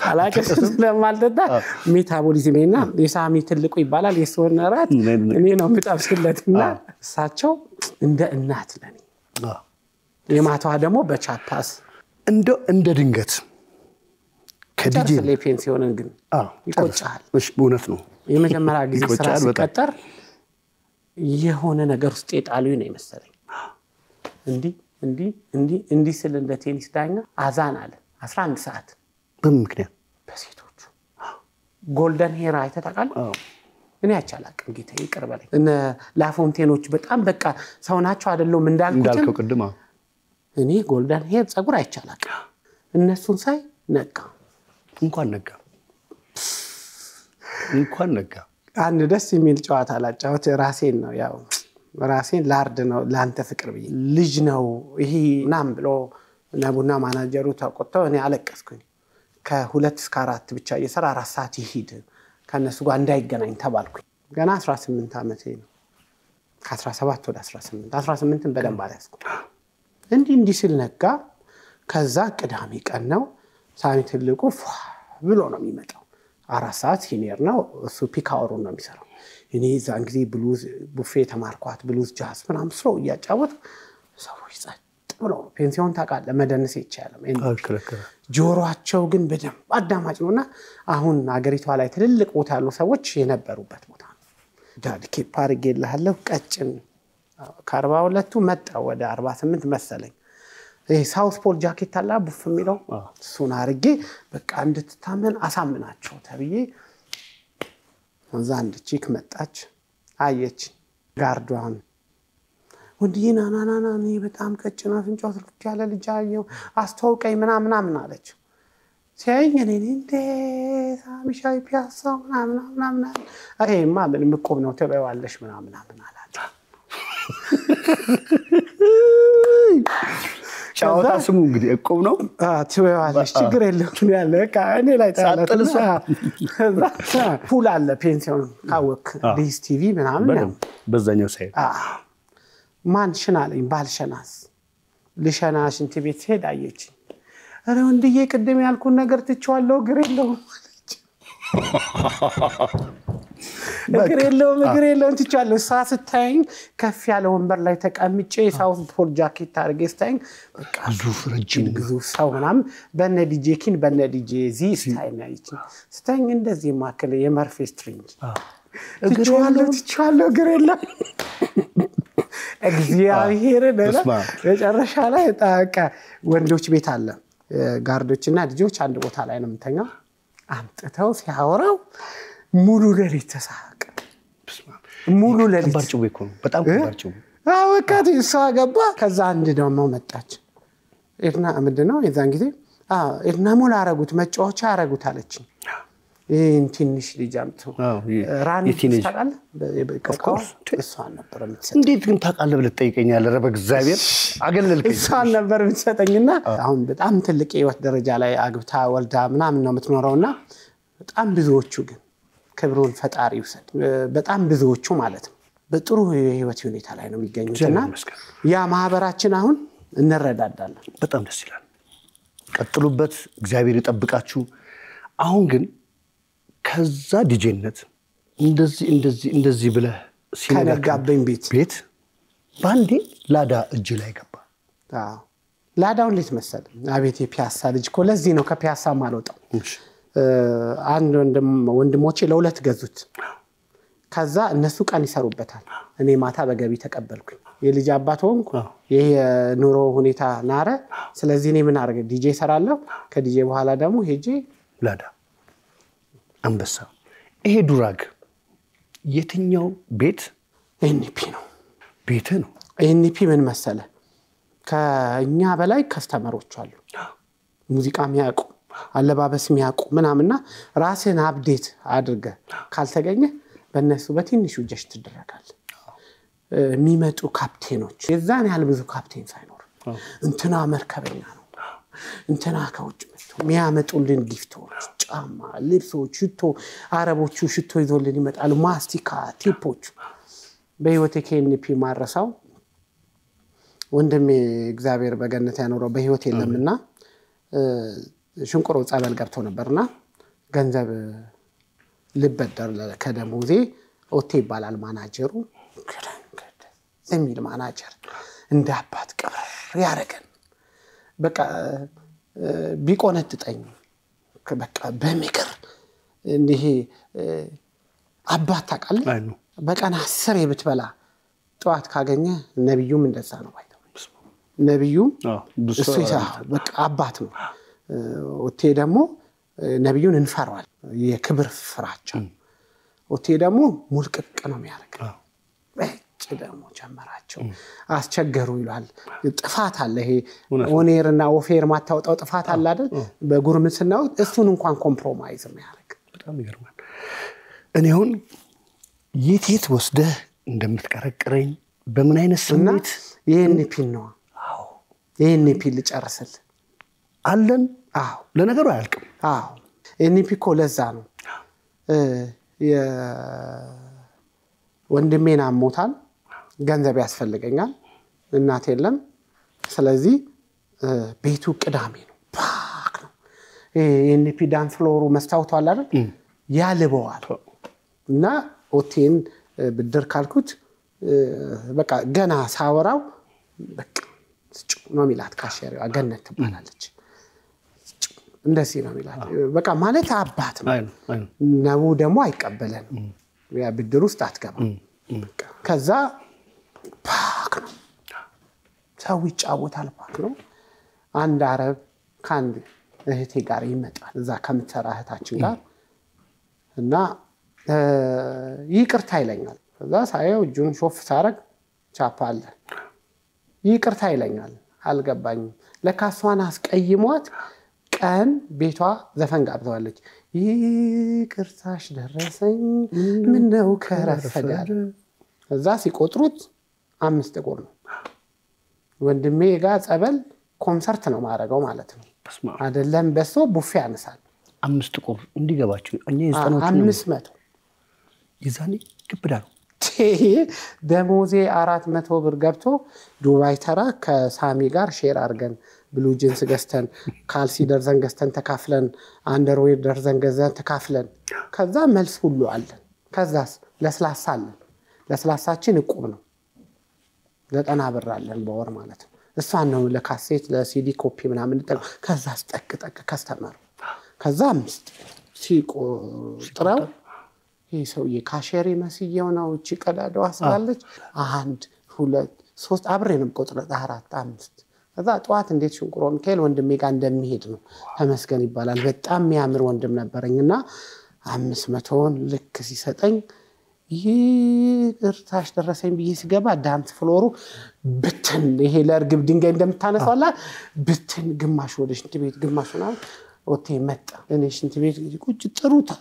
አላቀስም ለማልጠጣ ሜታቦሊዝምና የሳሚ ትልቁ ይባላል የሶነራት እኔ ነው ምጣብስለትና እሳቸው እንደ እናት ለኔ የማታዋ ደግሞ በቻፓስ እንደ ድንገት ከዲጂ ለፔንሲዮንን ግን ይቆጫል እሺ በእውነት ነው የመጀመሪያ ጊዜ ስራ ሲቀጠር የሆነ ነገር ውስጥ የጣሉኝ ነው መሰለኝ እንዲ ስለ እንደ ቴኒስ ዳኛ አዛን አለ 11 ሰዓት በምክንያት በሴቶቹ ጎልደን ሄር አይተታቃል እኔ አቻላቅም ጌታ ይቀርበለኝ እነ ላፎንቴኖች በጣም በቃ ሰው ናቸው አይደለም እንዳልኩት ቅድማ እኔ ጎልደን ሄር ጸጉር አይቻላቅም እነሱን ሳይ ነጋ እንኳን ነጋ እንኳን ነጋ አንድ ደስ የሚል ጨዋታ ላጫወት ራሴን ነው ያው ራሴን ላርድ ነው ላንተ ፍቅር ብዬ ልጅ ነው ይሄ ናም ብሎ ነቡና ማናጀሩ ተቆጣው እኔ አለቀስኩኝ ከ2 እስከ 4 ብቻ እየሰራ 4 ሰዓት ይሄድ ከነሱ ጋር እንዳይገናኝ ተባልኩኝ ገና 18 ዓመቴ ነው ከ17 ወደ 18ን በደንብ አላስኩ እንዲህ ሲል ነጋ ከዛ ቅዳሜ ቀን ነው ሳሚ ትልቁ ብሎ ነው የሚመጣው 4 ሰዓት ሲኒየር ነው እሱ ፒክ አወሩ ነው የሚሰራው እኔ ዛን ጊዜ ብሉዝ ቡፌ ተማርኳት ብሉዝ ጃዝ ምናምን ስለው እያጫወት ሰዎች ጸጥ ብሎ ፔንሲዮን ታውቃለህ መደነስ ይቻላል ጆሮአቸው ግን በደንብ አዳማጭ ነውና አሁን አገሪቷ ላይ ትልልቅ ቦታ ያሉ ሰዎች የነበሩበት ቦታ ነው ዳድኬ ፓርጌልሃለሁ ቀጭን ከ42ቱ መጣ ወደ 48 መሰለኝ ሳውስ ፖል ጃኬት አላ ቡፍ የሚለው እሱን አርጌ በቃ እንድትታመን አሳምናቸው ተብዬ አንድ ቺክ መጣች አየች ጋርዷን ወንዲና ናናና እኔ በጣም ቀጭና ፍንጫው ትልቅ ያለ ልጅ አየው አስተዋውቀኝ ምናምን አለች ሲያየኝ እኔ እንደ ሳሚሻይ ፒያሳ ምናምን አይማ ምን ምቆም ነው ተበዋለሽ ምናምን አላት ጫውታ ስሙ እንግዲህ እቆም ነው ተበዋለሽ ችግር የለውም ያለ ካኔ ላይ ታለጥልሳ ፑል አለ ፔንሲዮን ካወክ ዲስ ቲቪ ምናምን በዛኛው ሳይድ ማን ሽናለኝ ባልሸናስ ልሸናሽ እንት ቤት ሄድ አየች አረ ወንድዬ ቅድም ያልኩን ነገር ትቻለሁ ግሬለው ግሬለው ትቻለሁ ሳስታኝ ከፍ ያለ ወንበር ላይ ተቀምጬ ሳውስ ፖል ጃኬት ታርጌ ስታኝ በቃ ግዙፍ ሰው ምናምን በነ ዲጄ ኪን በነ ዲጄ ዚ ስታይል ያይች ስታኝ እንደዚህ ማከለ የመርፌ ስትሪንግ ትቻለሁ ግሬለው እግዚአብሔር ደላ መጨረሻ ላይ ታቃ ወንዶች ቤት አለ ጋርዶችና ልጆች አንድ ቦታ ላይ ነው የምተኛው አምጥተው ሲያወራው ሙሉ ለሊት ተሳቀ ሙሉ ለሊት ባርጩ ቤኮ በጣም ባርጩ ወቃት ይሳገባ ከዛ አንድ ደግሞ መጣች እድና ምንድነው የዛን ጊዜ እድና ሞላ አረጉት መጫወቻ አረጉት አለችኝ ትንሽ ልጅ አምጥተው ራኒ ታቃለ በቀስቆስ እሷን ነበር የምትሰጠኝ እንዴት ግን ታቃለ ብለ ተጠይቀኛለህ ረበ እግዚአብሔር አገለልከኝ እሷን ነበር የምትሰጠኝና አሁን በጣም ትልቅ የህይወት ደረጃ ላይ አግብታ ወልዳ ምናምን ነው የምትኖረውና በጣም ብዙዎቹ ግን ክብሩን ፈጣሪ ይውሰድ በጣም ብዙዎቹ ማለት ነው በጥሩ የህይወት ሁኔታ ላይ ነው የሚገኙትና ያ ማህበራችን አሁን እንረዳዳለን በጣም ደስ ይላል ቀጥሉበት እግዚአብሔር ይጠብቃችሁ አሁን ግን ከዛ ዲጄነት እንደዚህ ብለ ሲነጋበኝ ቤት ባንዴ ላዳ እጅ ላይ ገባ ላዳውን እንዴት መሰለ አቤት የፒያሳ ልጅ እኮ ለዚህ ነው ከፒያሳ ማልወጣው አንድ ወንድሞቼ ለሁለት ገዙት ከዛ እነሱ ቀን ይሰሩበታል እኔ ማታ በገቢ ተቀበልኩኝ የልጅ አባት ሆንኩ ይሄ ኑሮ ሁኔታ ናረ ስለዚህ እኔ ምን አርገ ዲጄ ሰራለሁ ከዲጄ በኋላ ደግሞ ሄጄ ላዳ አንበሳ ይሄ ዱራግ የትኛው ቤት ኤንፒ ነው ቤት ነው ኤንፒ ምን መሰለ ከኛ በላይ ከስተመሮች አሉ ሙዚቃም ያቁ አለባበስ የሚያቁ ምናምንና ራስን አፕዴት አድርገ ካልተገኘ በእነሱ በትንሹ ጀሽ ትደረጋል የሚመጡ ካፕቴኖች የዛን ያህል ብዙ ካፕቴን ሳይኖር እንትና መርከበኛ ነው እንትና ከውጭ መጥቶ የሚያመጡልን ጊፍቶች ጫማ ልብሶች ሽቶ አረቦቹ ሽቶ ይዞልን ይመጣሉ ማስቲካ ቲፖች በህይወቴ ከኤንፒ ማረሳው ወንድሜ እግዚአብሔር በገነት ያኖረው በህይወት የለምና ሽንቁሮ ጻበል ገብቶ ነበርና ገንዘብ ልበደር ለከደሞዜ ኦቴ ይባላል ማናጀሩ ዘሚል ማናጀር እንደ አባት ቀብር ያረገን በቃ ቢቆነጥጠኝ በቃ በሚክር እንዲህ አባት ታቃለ በቀን 10 ብትበላ ጧት ካገኘ ነብዩም እንደዛ ነው ባይተው ነብዩ እሱ በቃ አባት ነው ኦቴ ደግሞ ነብዩን እንፈራዋል የክብር ፍራቻ ኦቴ ደግሞ ሙልቅቅ ነው የሚያረገው በጭ ደግሞ ጀመራቸው አስቸገሩ ይላል ጥፋት አለ ይሄ ኦኔርና ኦፌር ማታውጣው ጥፋት አለ አይደል በጉርምስናው እሱን እንኳን ኮምፕሮማይዝ የሚያረግ በጣም ይገርማል እኔ አሁን የት ወስደህ እንደምትቀረቅረኝ በምን አይነት ስሜት የኤንፒ ነው የኤንፒ ልጨርስል አለን ለነገሩ አያልቅም ኤንፒ እኮ ለዛ ነው ወንድሜን አሞታል ገንዘብ ያስፈልገኛል እናት የለም ስለዚህ ቤቱ ቅዳሜ ነው ባክ ነው ኤንፒ ዳንስ ፍሎሩ መስታወቷል አይደል ያልበዋል እና ኦቴን ብድር ካልኩት በቃ ገና ሳወራው በቃ ነው ሚላት ካሸሪዋ ገነት ትባላለች እንደዚህ ነው ሚላት በቃ ማለት አባት ነው ደግሞ አይቀበለንም ያ ብድር ውስጥ አትገባም ከዛ ፓክ ነው ሰው ይጫወታል ፓክ ነው አንድ አረብ ካንድ እህቴ ጋር ይመጣል እዛ ከምትሰራ እህታችን ጋር እና ይቅርታ ይለኛል ከዛ ሳየው እጁን ሾፍ ሳረግ ቻፓለ ይቅርታ ይለኛል አልገባኝም ለካሷን አስቀይሟት ቀን ቤቷ ዘፈን ጋብተዋለች ይቅርታሽ ደረሰኝ ምን ነው ከረፈዳል እዛ ሲቆጥሩት 5 ጥቁር ነው ወንድሜ ጋር ጸበል ኮንሰርት ነው ማረጋው ማለት ነው አይደለም በሶ ቡፌ ያነሳል 5 ጥቁር እንዲገባችሁ እኛ ይስጠናችሁ 500 ይዛኔ ግብዳ ነው ደሞዜ 400 ብር ገብቶ ዱባይ ተራ ከሳሚ ጋር ሼር አርገን ብሉ ጂንስ ገዝተን ካልሲ ደርዘን ገዝተን ተካፍለን አንደርዌር ደርዘን ገዝተን ተካፍለን ከዛ መልስ ሁሉ አለን ከዛስ ለስላሳ አለን ለስላሳችን እቁብ ነው 90 ብር አለን በወር ማለት ነው እሷን ነው ለካሴት ለሲዲ ኮፒ ምናምን ከዛስ ጠቅ ከስተመር ከዛ 5 ሲቆጥረው ይሄ ሰውዬ ካሸሪ መስየው ነው እቺ ቀዳዳው አስላለች 1 2 3 አብሬንም ቆጥረ 4 5 ከዛ ጧት እንዴት ሽንቁሮ ሚካኤል ወንድሜ ጋር እንደሚሄድ ነው ተመስገን ይባላል በጣም የሚያምር ወንድም ነበርኝና 500ን ልክ ሲሰጠኝ ይቅርታሽ ደረሰኝ ብዬ ሲገባ ዳንስ ፍሎሩ ብትን ይሄ ለርግብ ድንጋይ እንደምታነሳውላ ብትን ግማሽ ወደ ሽንት ቤት ግማሽ ነው ኦቴ መጣ እኔ ሽንት ቤት ቁጭ ጥሩታ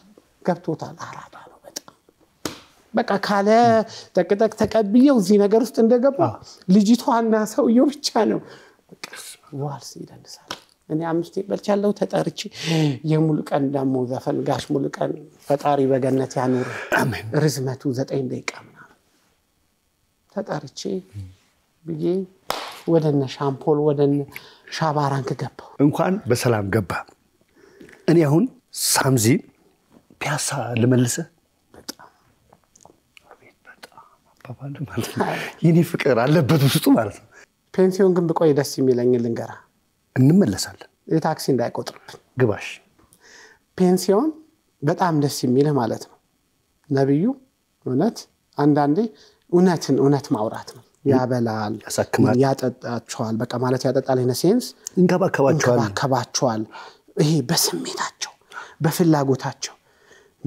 ገብቶታል አራዳ ነው በጣም በቃ ካለ ተቀጠቅ ተቀብየው እዚህ ነገር ውስጥ እንደገባ ልጅቷና ሰውየው ብቻ ነው በቃ ዋልስ ይደንሳል እኔ 5 በልቻለሁ ተጠርቼ የሙሉ ቀን ደሞ ዘፈን ጋሽ ሙሉ ቀን ፈጣሪ በገነት ያኑር አሜን ርዝመቱ 9 ደቂቃ ምናምን ተጠርቼ ብዬ ወደነ ሻምፖል ወደነ ሻባራንክ ገባው እንኳን በሰላም ገባ እኔ አሁን ሳምዚ ፒያሳ ልመልሰ በጣም አባባል ማለት ይሄ ፍቅር አለበት ውስጡ ማለት ነው ፔንሲዮን ግን በቆይ ደስ የሚለኝ ልንገራ እንመለሳለን የታክሲ እንዳይቆጥርብን ግባሽ ፔንሲዮን በጣም ደስ የሚል ማለት ነው ነብዩ እውነት አንዳንዴ እውነት ማውራት ነው ያበላል ያጠጣቸዋል በቃ ማለት ያጠጣል እነ ሴንስ እንከባከባቸዋል ይሄ በስሜታቸው በፍላጎታቸው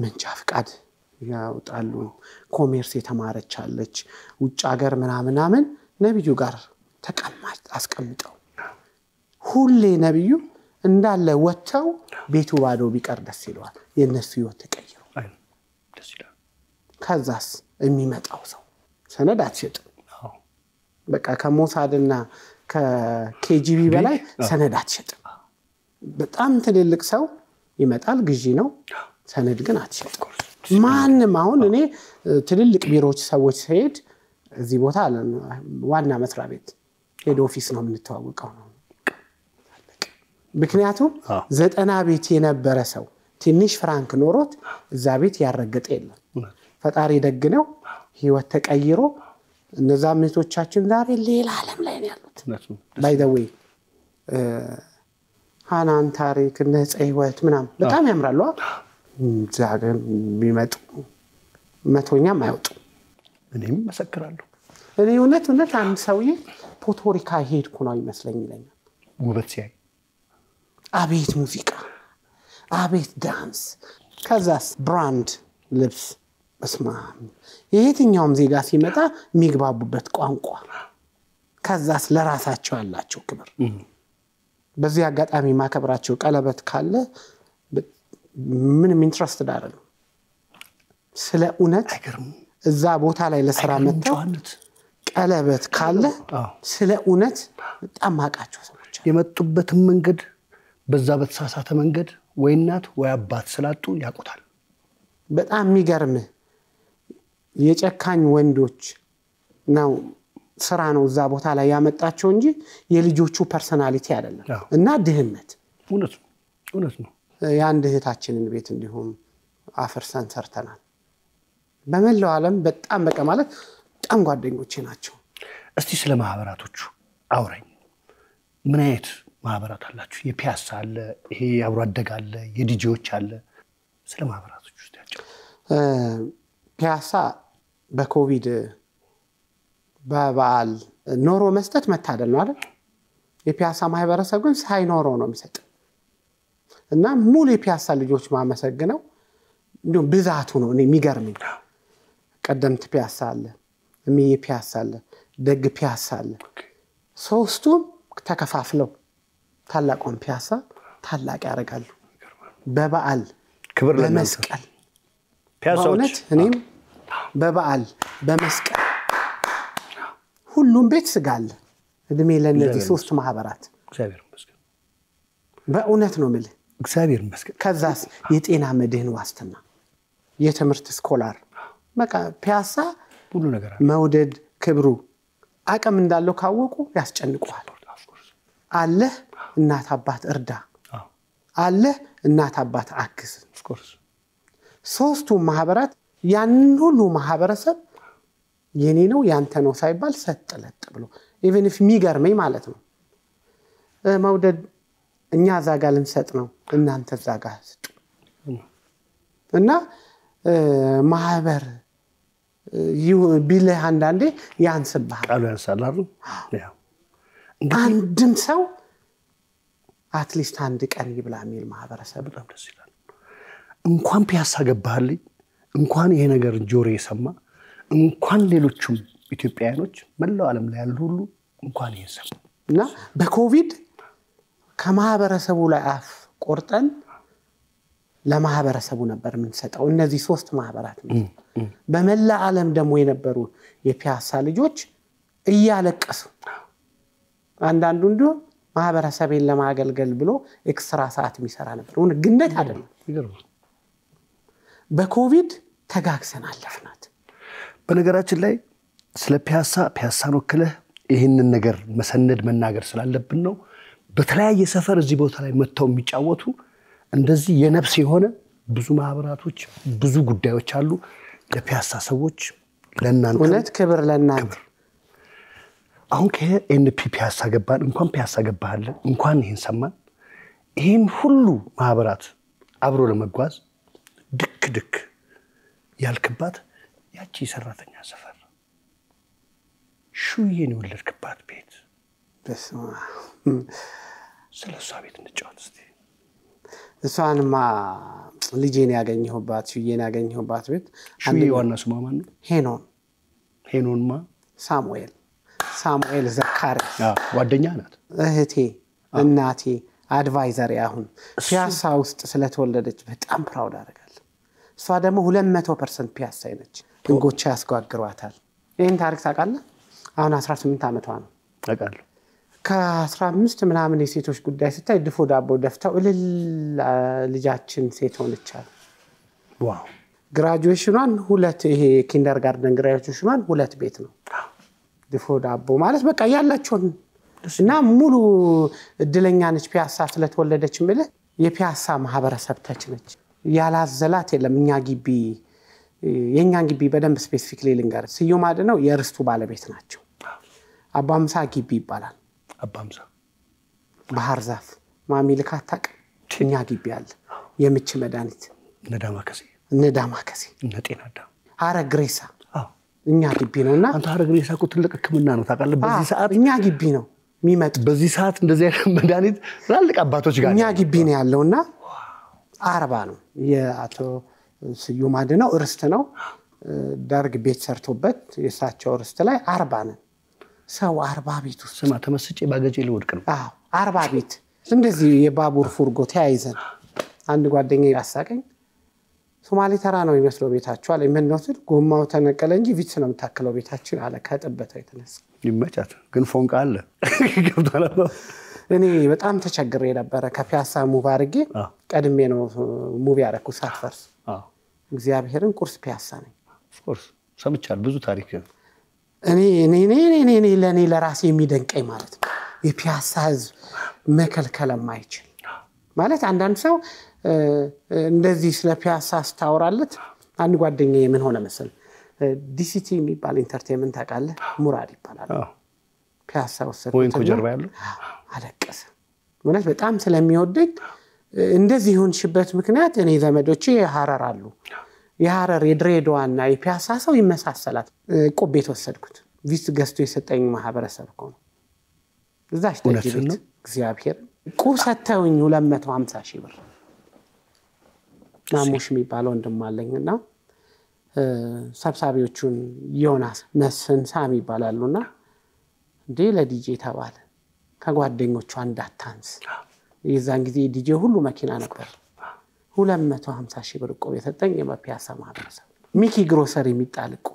መንጃ ፍቃድ ያውጣሉ ኮሜርስ የተማረች አለች ውጭ ሀገር ምናምን ነብዩ ጋር ተቀማጭ አስቀምጠው ሁሌ ነብዩ እንዳለ ወጣው ቤቱ ባዶ ቢቀር ደስ ይለዋል የነሱ ህይወት ተቀይሮ ደስ ይላል ከዛስ የሚመጣው ሰው ሰነድ አትሸጥም በቃ ከሞሳድና ከኬጂቢ በላይ ሰነድ አትሸጥም በጣም ትልልቅ ሰው ይመጣል ግዢ ነው ሰነድ ግን አትሸጥም ማንንም አሁን እኔ ትልልቅ ቢሮዎች ሰዎች ሲሄድ እዚህ ቦታ አለ ዋና መስሪያ ቤት ሄድ ኦፊስ ነው የምንተዋወቀው ነው ምክንያቱም 90 ቤት የነበረ ሰው ትንሽ ፍራንክ ኖሮት እዛ ቤት ያረገጠ የለም ፈጣሪ ደግ ነው ህይወት ተቀይሮ እነዛ ምቶቻችን ዛሬ ሌላ ዓለም ላይ ነው ያሉት by the way ሃናን ታሪክ ነፃ ህይወት ምናም በጣም ያምራሉ ዛሬ ቢመጡ መቶኛም አይወጡ እኔም መሰክራለሁ እኔ እውነት አንድ ሰውዬ ፖቶሪካ ሄድኩ ነው ይመስለኝ ይለኛል ውበት ሲያይ አቤት ሙዚቃ አቤት ዳንስ ከዛስ ብራንድ ልብስ እስማም የትኛውም ዜጋ ሲመጣ የሚግባቡበት ቋንቋ ከዛስ ለራሳቸው ያላቸው ክብር በዚህ አጋጣሚ ማከብራቸው ቀለበት ካለ ምንም ኢንትረስትድ አይደለም ስለ እውነት አይገርም እዛ ቦታ ላይ ለስራ መጥተው ቀለበት ካለ ስለ እውነት በጣም ማቃቸው ሰዎች የመጡበት መንገድ በዛ በተሳሳተ መንገድ ወይ እናት ወይ አባት ስላጡ ያቆታል በጣም የሚገርም የጨካኝ ወንዶች ነው ስራ ነው እዛ ቦታ ላይ ያመጣቸው እንጂ የልጆቹ ፐርሰናሊቲ አይደለም እና ድህነት እውነት ነው ያን እህታችንን ቤት እንዲሁም አፈርሰን ሰርተናል በመላው ዓለም በጣም በቃ ማለት በጣም ጓደኞቼ ናቸው እስቲ ስለ ማህበራቶቹ አውራኝ ምን አይነት ማህበራት አላችሁ የፒያሳ አለ ይሄ አብሮ አደግ አለ የዲጂዎች አለ ስለ ማህበራቶቹ ውስጥ ያቸው ፒያሳ በኮቪድ በበዓል ኖሮ መስጠት መታደል ነው አይደል የፒያሳ ማህበረሰብ ግን ሳይኖረው ነው የሚሰጥ እና ሙሉ የፒያሳ ልጆች ማመሰግነው እንደው ብዛቱ ነው እኔ የሚገርመኝ ቀደምት ፒያሳ አለ እሚዬ ፒያሳ አለ ደግ ፒያሳ አለ ሶስቱም ተከፋፍለው ታላቁን ፒያሳ ታላቅ ያደርጋሉ በበዓል ክብር ለመስቀል ፒያሳዎች እኔም በበዓል በመስቀል ሁሉም ቤት ስጋል እድሜ ለነዚህ ሶስት ማህበራት እግዚአብሔር ይመስገን በእውነት ነው ማለት እግዚአብሔር ይመስገን ከዛስ የጤና መድህን ዋስትና የትምህርት ስኮላር በቃ ፒያሳ ሁሉ ነገር መውደድ ክብሩ አቅም እንዳለው ካወቁ ያስጨንቁዋል አለ እናት አባት እርዳ አለ እናት አባት አክስ ሶስቱ ማህበራት ያን ሁሉ ማህበረሰብ የኔ ነው ያንተ ነው ሳይባል ሰጥለጥ ብሎ even if የሚገርመኝ ማለት ነው መውደድ እኛ ዛጋ ልንሰጥ ነው እናንተ ዛጋ ስጡ እና ማህበር ቢለ አንዳንዴ ያንስብሃል ቃሉ ያንሳላሉ ያው አንድም ሰው አትሊስት አንድ ቀን ይብላ የሚል ማህበረሰብ በጣም ደስ ይላል እንኳን ፒያሳ ገባህልኝ እንኳን ይሄ ነገር ጆሮ የሰማ እንኳን ሌሎችም ኢትዮጵያውያኖች መላው ዓለም ላይ ያሉ ሁሉ እንኳን ይሰሙ እና በኮቪድ ከማህበረሰቡ ላይ አፍ ቆርጠን ለማህበረሰቡ ነበር የምንሰጠው እነዚህ ሶስት ማህበራት በመላ ዓለም ደግሞ የነበሩ የፒያሳ ልጆች እያለቀሱ አንዳንዱ እንዶ ማህበረሰቤን ለማገልገል ብሎ ኤክስትራ ሰዓት የሚሰራ ነበር ወን ግነት አይደለም ይገርም በኮቪድ ተጋግሰን አለፍናት በነገራችን ላይ ስለ ፒያሳን ወክለህ ይሄንን ነገር መሰነድ መናገር ስላለብን ነው በተለያየ ሰፈር እዚህ ቦታ ላይ መተው የሚጫወቱ እንደዚህ የነፍስ የሆነ ብዙ ማህበራቶች ብዙ ጉዳዮች አሉ ለፒያሳ ሰዎች ለናንተ እውነት ክብር ለናንተ አሁን ከኤንፒ ፒያሳ ገባን እንኳን ፒያሳ ገባሃል እንኳን ይሄን ሰማን ይሄን ሁሉ ማህበራት አብሮ ለመጓዝ ድክ ያልከባት ያቺ ሰራተኛ ሰፈር ሹዬን ወለድክባት ቤት በስማ ስለሷ ቤት እንጫወት እስቲ እሷንማ ልጄን ያገኘሁባት ሹዬን ያገኘሁባት ቤት ሹዬ ዋና ስሟ ማን ነው ሄኖንማ ሳሙኤል ዘካሪያስ ጓደኛ ናት እህቴ እናቴ አድቫይዘር ያሁን ፒያሳ ውስጥ ስለተወለደች በጣም ፕራውድ አደርጋለሁ እሷ ደግሞ 200% ፒያሳ ነች እንጎቻ ያስጓግሯታል ይሄን ታሪክ ታውቃለህ አሁን 18 አመቷ ነው ታውቃለህ ከ15 ምናምን የሴቶች ጉዳይ ስታይ ድፎ ዳቦ ደፍታው ልጃችን ሴት ሆነቻል ዋው ግራጁዌሽኗን ሁለት ይሄ ኪንደርጋርተን ግራጁዌሽኗን ሁለት ቤት ነው ድፎ ዳቦ ማለት በቃ ያላችሁ እና ሙሉ እድለኛ ነች ፒያሳ ስለተወለደች ማለት የፒያሳ ማህበረሰብ ተች ነች ያላዘላት የለም እኛ ግቢ የኛን ግቢ በደንብ ስፔሲፊክሊ ልንገር ስዩም አድነው የርስቱ ባለቤት ናቸው አባምሳ ግቢ ይባላል አባምሳ ባህር ዛፍ ማሚልካ ታቅ እኛ ግቢ አለ የምች መድኃኒት ነዳማከሴ ነጤናዳ አረግሬሳ እኛ ግቢ ነውና አንተ አረግሬሳ እኮ ትልቅ ህክምና ነው ታውቃለህ በዚህ ሰዓት እኛ ግቢ ነው የሚመጡ በዚህ ሰዓት እንደዚህ አይነት መድኃኒት ትላልቅ አባቶች ጋር እኛ ግቢ ነው ያለውና 40 ነው የአቶ ስዩም አድነው ርስት ነው ዳርግ ቤት ሰርቶበት የሳቸው ርስት ላይ 40 ነን ሰው 40 ቤት ውስጥ ስማ ተመስጬ ባገጄ ልወድቅ ነው 40 ቤት እንደዚህ የባቡር ፉርጎ ተያይዘን አንድ ጓደኛዬ ያሳቀኝ ሶማሌ ተራ ነው የሚመስለው ቤታችሁ አለ ምን ነው ስል ጎማው ተነቀለ እንጂ ቪትስ ነው የምታክለው ቤታችን አለ ከጥበታ የተነሳ ይመጫት ግን ፎንቃ አለ ገብቷል እኔ በጣም ተቸግሬ ነበር ከፒያሳ ሙቭ አድርጌ ቀድሜ ነው ሙቭ ያደረኩት ሳትፈርስ እግዚአብሔርን ቁርስ ፒያሳ ነኝ ኦፍ ኮርስ ሰምቻል ብዙ ታሪክ እኔ ለኔ ለራሴ የሚደንቀኝ ማለት ነው የፒያሳ ህዝብ መከልከል የማይችል ማለት አንዳንድ ሰው እንደዚህ ስለ ፒያሳ አስተዋራለት አንድ ጓደኛዬ ምን ሆነ መሰል ዲሲቲ የሚባል ኢንተርቴይንመንት ታውቃለህ ሙራድ ይባላል ፒያሳ ወሰድኩት ወይን ኮጀርባ ያለው አለቀሰ ማለት በጣም ስለሚወደኝ እንደዚህ ሆንሽበት ምክንያት እኔ ዘመዶቼ ሐረር አሉ የሐረር የድሬዳዋና የፒያሳ ሰው ይመሳሰላት ቆቤት ወሰድኩት ቪስ ገስቶ የሰጠኝ ማህበረሰብ እኮ ነው እዛሽ ተጅብት እግዚአብሔር ቁሰተውኝ 250 ሺህ ብር ማሙሽ የሚባለው ወንድማለኝና ሰብሳቢዎቹን ዮናስ መስፍን ሳሚ ይባላሉና እንዴ ለዲጄ ተባለ ከጓደኞቹ አንዳታንስ የዛን ጊዜ ዲጄ ሁሉ መኪና ነበር 250 ሺህ ብር ቆብ የሰጠኝ የፒያሳ ማህበረሰብ ሚኪ ግሮሰሪ የሚጣልቁ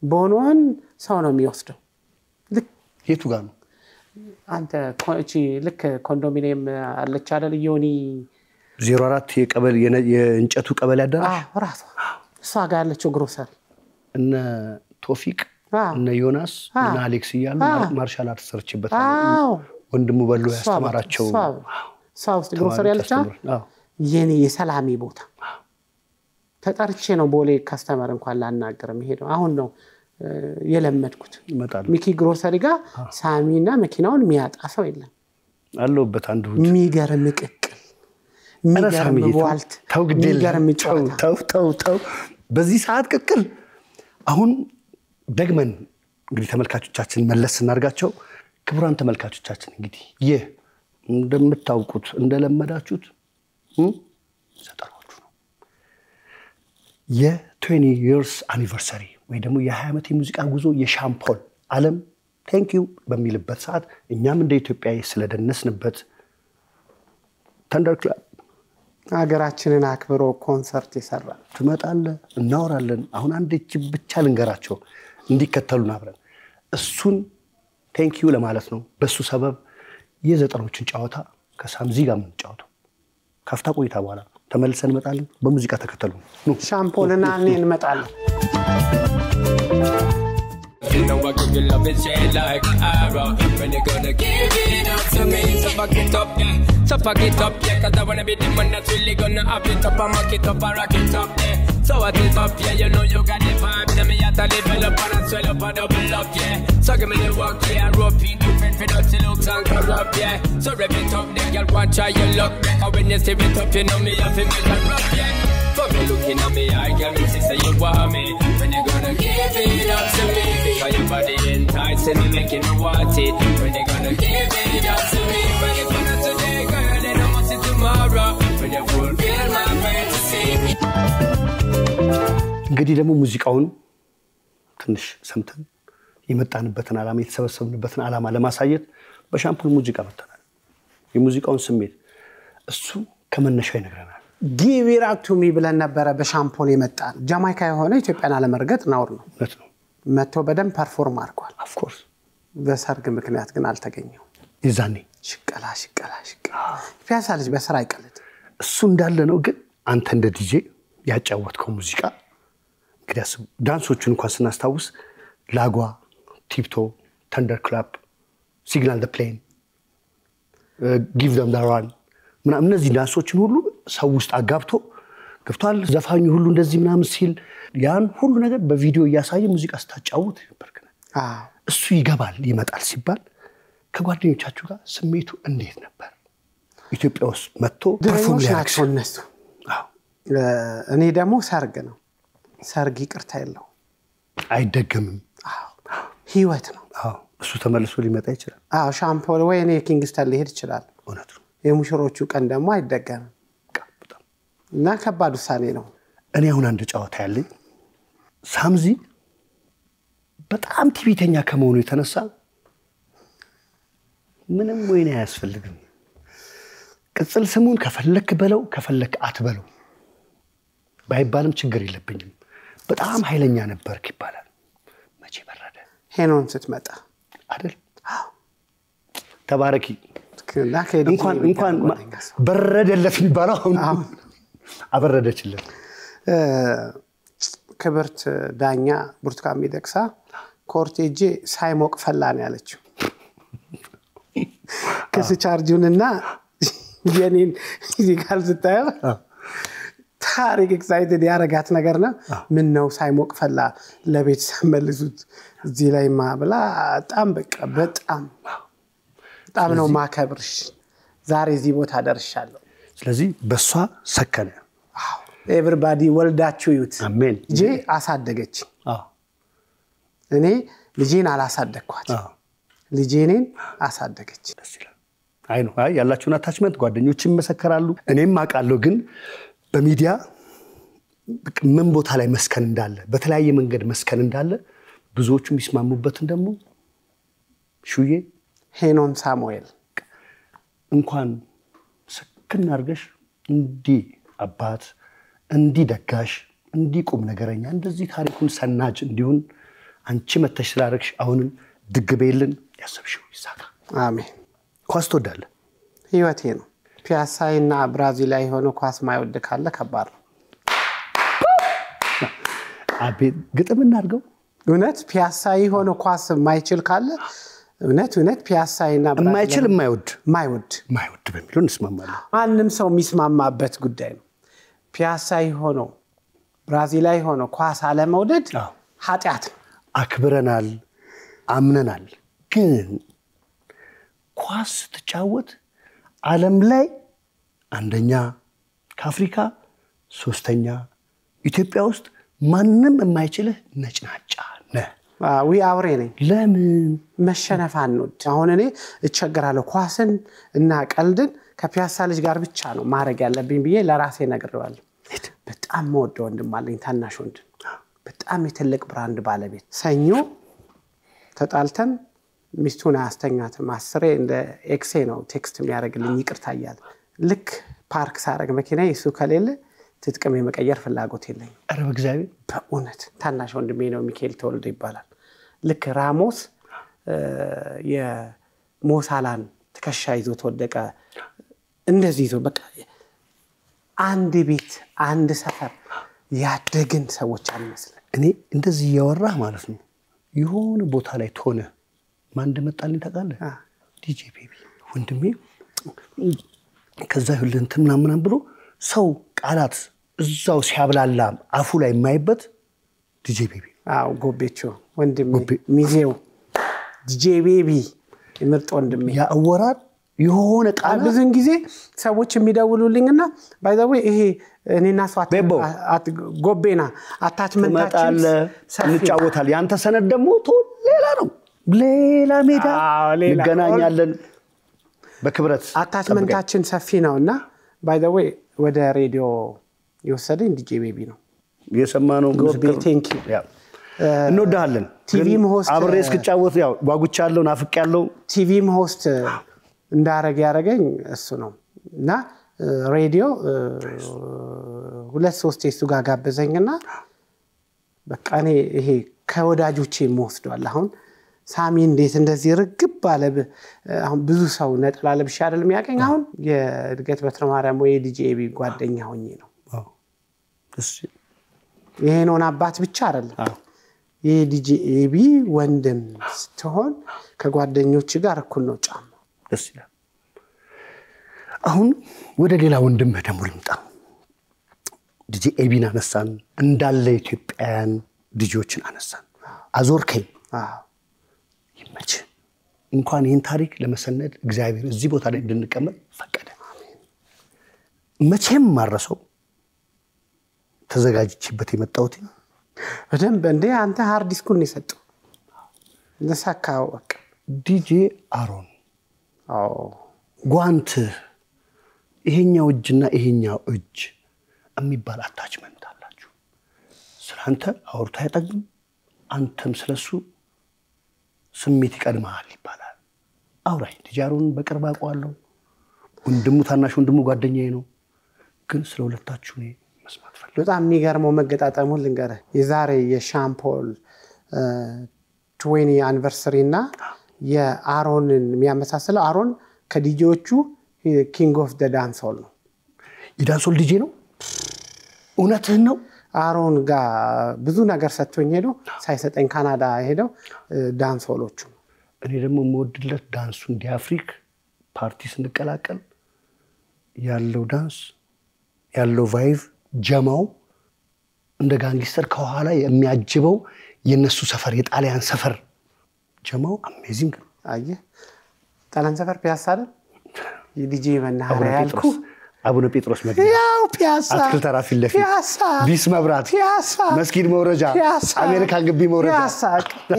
ቦኖን ሰው ነው የሚወስደው የቱ ጋር ነው አንተ ኮቺ ልክ ኮንዶሚኒየም አለች አይደል ዮኒ 04 የቀበል የእንጨቱ ቀበል ያዳራሽ ራሷ እሷ ጋር ያለችው ግሮሰሪ እነ ቶፊቅ እነ ዮናስ እነ አሌክስ ይያሉ ማርሻል አርት ሰርችበታል ወንድሙ በሉ ያስተማራቸው ሳውስ ግሮሰሪ ያለች የኔ የሰላሚ ቦታ ተጠርቼ ነው ቦሌ ካስተመር እንኳን ላናገርም ሄደው አሁን ነው የለመድኩት ይመጣል ሚኪ ግሮሰሪ ጋር ሳሚና መኪናውን የሚያጣ ሰው የለም አለውበት አንዱ የሚገርም ቅቅል የሚገርም ዋልት የሚገርም ተው በዚህ ሰዓት ቅቅል አሁን ደግመን እንግዲህ ተመልካቾቻችን መለስ እናርጋቸው ክቡራን ተመልካቾቻችን እንግዲህ እንደምታውቁት እንደለመዳችሁት ዘጠሮቹ ነው የ20 years anniversary ወይ ደግሞ የ20 ዓመት የሙዚቃ ጉዞ የሻምፖል ዓለም ቴንክ ዩ በሚልበት ሰዓት እኛም እንደ ኢትዮጵያዊ ስለደነስንበት ተንደር ክለብ ሀገራችንን አክብሮ ኮንሰርት ይሰራ ትመጣለ እናወራለን አሁን አንድ ብቻ ልንገራቸው እንዲከተሉን አብረን እሱን ቴንክ ዩ ለማለት ነው በሱ ሰበብ የዘጠሮችን ጫወታ ከሳምዚ ጋር እንጫወተው ካፍታ ቆይታ በኋላ ተመልሰን እንመጣለን በሙዚቃ ተከተሉ ነው ሻምፖልና እኔ እንመጣለን You know I give you love and shade like arrow. When you gonna give it up to me? So fuck it up, yeah. So fuck it up, yeah. Cause I wanna be the man that's really gonna have it up and mock it up and rock it up, yeah. So what is up, yeah? You know you got the vibe. Now me have to level up and swell up and double up, yeah. So give me the work, yeah. Rope it, different for dirty looks and corrupt, yeah. So rev it up, then girl, watch how you look. Cause when you step it up, you know me have to make it rough, yeah. Fuck me looking at me, I can see say you want me. When you gonna give it up to me? Because your body enticing me, making me want it. When you gonna give it up to me? When you gonna today, girl, then I must see tomorrow. When you fulfill my fantasy. እንግዲህ ደግሞ ሙዚቃውን ትንሽ ሰምተን የመጣንበትን ዓላማ የተሰበሰብንበትን ዓላማ ለማሳየት በሻምፖል ሙዚቃ መጣናል የሙዚቃውን ስሜት እሱ ከመነሻው ይነግረናል ጊቭ ኢት አፕ ቱ ሚ ብለን ነበር በሻምፖል የመጣን ጃማይካ የሆነ ኢትዮጵያን አለመርገጥ ነውር ነው ነው መጥቶ በደም ፐርፎርም አድርጓል ኦፍ ኮርስ በሰርግ ምክንያት ግን አልተገኘው ይዛኔ ሽቀላ ፒያሳ ልጅ በስራ አይቀልጥ እሱ እንዳለ ነው ግን አንተ እንደ ዲጄ ያጫወትከው ሙዚቃ እንግዲህ ዳንሶቹን እንኳን ስናስታውስ ላጓ ቲፕቶ ተንደር ክላፕ ሲግናል ዘ ፕሌን ጊቭ them the run ምናምን እነዚህ ዳንሶችን ሁሉ ሰው ውስጥ አጋብቶ ገብቷል ዘፋኙ ሁሉ እንደዚህ ምናምን ሲል ያን ሁሉ ነገር በቪዲዮ ያሳየ ሙዚቃ ስታጫውት ነበርከና እሱ ይገባል ይመጣል ሲባል ከጓደኞቻችሁ ጋር ስሜቱ እንዴት ነበር ኢትዮጵያ ውስጥ መጥቶ ፐርፎርም ሊያደርግ እኔ ደግሞ ሰርግ ነው ሰርግ ይቅርታ የለው አይደገምም ህይወት ነው እሱ ተመልሶ ሊመጣ ይችላል ሻምፖል ወይ እኔ ኪንግስተን ሊሄድ ይችላል እውነት ነው የሙሽሮቹ ቀን ደግሞ አይደገምም እና ከባድ ውሳኔ ነው እኔ አሁን አንድ ጫወታ ያለኝ ሳምዚ በጣም ቲቪተኛ ከመሆኑ የተነሳ ምንም ወይኔ አያስፈልግም ቅጽል ስሙን ከፈለክ በለው ከፈለክ አትበለው ባይባልም ችግር የለብኝም በጣም ኃይለኛ ነበርክ ይባላል መቼ በረደ ሄኖን ስትመጣ አይደል ተባረኪ እንኳን በረደለት የሚባለው አበረደችለት ክብርት ዳኛ ብርቱካን ሚደቅሳ ኮርቴጄ ሳይሞቅ ፈላን ያለችው ክስ ቻርጁንና የኔን እዚህ ጋር ስታየው ታሪክ ኤክሳይትድ ያረጋት ነገር ነው ምን ነው ሳይሞቅ ፈላ ለቤተሰብ መልሱት እዚህ ላይማ ብላ በጣም ነው ማከብርሽ ዛሬ እዚህ ቦታ ደርሻለሁ ስለዚህ በሷ ሰከነ ኤቨሪባዲ ወልዳችሁ ይዩት አሜን ጄ አሳደገች እኔ ልጄን አላሳደግኳት ልጄኔን አሳደገች ደስ ይላል አይ ነው ያላችሁና አታችመንት ጓደኞችም መሰከራሉ እኔም አቃለሁ ግን በሚዲያ ምን ቦታ ላይ መስከን እንዳለ በተለያየ መንገድ መስከን እንዳለ ብዙዎቹ የሚስማሙበትን ደግሞ ሹዬ ሄኖን ሳሙኤል እንኳን ሰከን አርገሽ እንዲ አባት እንዲ ደጋሽ እንዲ ቁም ነገረኛ እንደዚህ ታሪኩን ሰናጅ እንዲሁን አንቺ መተሽ ስላረክሽ አሁንም ድግበይልን ያሰብሽው ይሳካ አሜን ኳስ ተወዳለ ህይወቴ ነው ፒያሳይና ብራዚላይ ሆኖ ኳስ ማይወድ ካለ ከባድ ነው አቤት ግጥም እናርገው እውነት ፒያሳይ ሆኖ ኳስ ማይችል ካለ እውነት ፒያሳይና ብራዚላይ ማይችል ማይወድ በሚለው እንስማማለን ማንንም ሰው የሚስማማበት ጉዳይ ነው ፒያሳይ ሆኖ ብራዚላይ ሆኖ ኳስ አለ መውደድ ኃጢያት አክብረናል አምነናል ግን ኳስ ተጫወት ዓለም ላይ አንደኛ ከአፍሪካ ሶስተኛ ኢትዮጵያ ውስጥ ማንንም የማይችልህ ነጭናጫ ነህ አውሬ ነኝ ለምን መሸነፍ አንወድ አሁን እኔ እቸገራለሁ ኳስን እና ቀልድን ከፒያሳ ልጅ ጋር ብቻ ነው ማድረግ ያለብኝ ብዬ ለራሴ ነግሬዋለሁ በጣም ወደው ወንድም አለኝ ታናሽ ወንድም በጣም የትልቅ ብራንድ ባለቤት ሰኞ ተጣልተን ሚስቱን አስተኛተም አስሬ እንደ ኤክሴ ነው ቴክስት የሚያደርግልኝ ይቅርታ ይያል ልክ ፓርክ ሳረግ መኪናዬ እሱ ከሌለ ትጥቅም የመቀየር ፍላጎት የለኝ አረ በእግዚአብሔር በእውነት ታናሽ ወንድሜ ነው ሚካኤል ተወልዶ ይባላል ልክ ራሞስ የሞሳላን ትከሻ ይዞ ተወደቀ እንደዚህ ይዞ በቃ አንድ ቤት አንድ ሰፈር ያደግን ሰዎች አንመስል እኔ እንደዚህ ያወራህ ማለት ነው የሆነ ቦታ ላይ ተሆነ ማን እንደመጣልኝ ታውቃለህ ዲጄ ቤቢ ወንድሜ ከዛ ሁለንተ ምናምን ብሎ ሰው ቃላት እዛው ሲያብላላ አፉ ላይ የማይበት ዲጄ ቤቢ ጎቤቾ ወንድሜ ሚዜው ዲጄ ቤቢ ምርጥ ወንድሜ ያወራር የሆነ ቃል ብዙን ጊዜ ሰዎች የሚደውሉልኝና ባይ ዘ ዌይ ይሄ እኔና ሷት ጎቤና አታችመንታችን እንጫወታል ያንተ ሰነድ ደግሞ ሌላ ነው ሌላ ሜዳ እንገናኛለን በክብረት አታችመንታችን ሰፊ ነውና ባይ ዘ ዌይ ወደ ሬዲዮ ይወሰደኝ ዲጄ ቤቢ ነው የሰማነው ጎቤ ቴንክ ዩ እንወዳለን ቲቪም ሆስት አብሬ እስክጫወት ያው ጓጉቻለሁ ናፍቄያለሁ ቲቪም ሆስት እንዳረግ ያረገኝ እሱ ነው እና ሬዲዮ ሁለት ሶስት እሱ ጋር ጋበዘኝና በቃ እኔ ይሄ ከወዳጆቼ የምወስደዋል አሁን ሳሚ እንዴት እንደዚህ ርግብ ባለ አሁን ብዙ ሰው ነጠላ ለብሻ አይደለም ያቀኝ አሁን የእድገት በትረ ማርያም ወይ ዲጄ ኤቢ ጓደኛ ሆኜ ነው እሺ ይሄ ነው አባት ብቻ አይደለም የዲጄ ኤቢ ወንድም ስትሆን ከጓደኞች ጋር እኩል ነው ጫማ ደስ ይላል አሁን ወደ ሌላ ወንድም ደግሞ ልምጣ ዲጄ ኤቢን አነሳን እንዳለ ኢትዮጵያን ዲጆችን አነሳን አዞርከኝ ይመች እንኳን ይህን ታሪክ ለመሰነድ እግዚአብሔር እዚህ ቦታ ላይ እንድንቀመጥ ፈቀደ መቼም ማረሰው ተዘጋጅችበት የመጣሁት በደንብ እንደ አንተ ሃርድ ዲስኩን ይሰጠው ለሳካው በቃ ዲጄ አሮን ጓንት ይሄኛው እጅና ይሄኛው እጅ የሚባል አታችመንት አላችሁ ስላንተ አውርታ ያጠግም አንተም ስለሱ ስሜት ይቀድማል ይባላል አውራይ ዲጄ አሮን በቅርብ አውቀዋለሁ ወንድሙ ታናሽ ወንድሙ ጓደኛዬ ነው ግን ስለ ሁለታችሁ በጣም የሚገርመው መገጣጠሙን ልንገርህ የዛሬ የሻምፖል 20 anniversary እና የአሮንን የሚያመሳስለው አሮን ከዲጂዎቹ ኪንግ ኦፍ ዘ ዳንስሆል ነው የዳንስሆል ዲጂ ነው እውነትህን ነው አሮን ጋር ብዙ ነገር ሰጥቶኝ ሄዶ ሳይሰጠኝ ካናዳ ሄደው ዳንስሆሎቹ እኔ ደግሞ የምወድለት ዳንሱን ዲአፍሪክ ፓርቲ ስንቀላቀል ያለው ዳንስ ያለው ቫይቭ ጀማው እንደ ጋንግስተር ከኋላ የሚያጅበው የነሱ ሰፈር የጣሊያን ሰፈር ጀማው አሜዚንግ አየ ጣሊያን ሰፈር ፒያሳ አይደል የዲጂ መናኸሪያ ያልኩ አቡነ ጴጥሮስ መግቢያ ያው ፒያሳ አትክልት ተራ ፊት ለፊት ፒያሳ ቢስ መብራት ፒያሳ መስጊድ መውረጃ አሜሪካን ግቢ መውረጃ ፒያሳ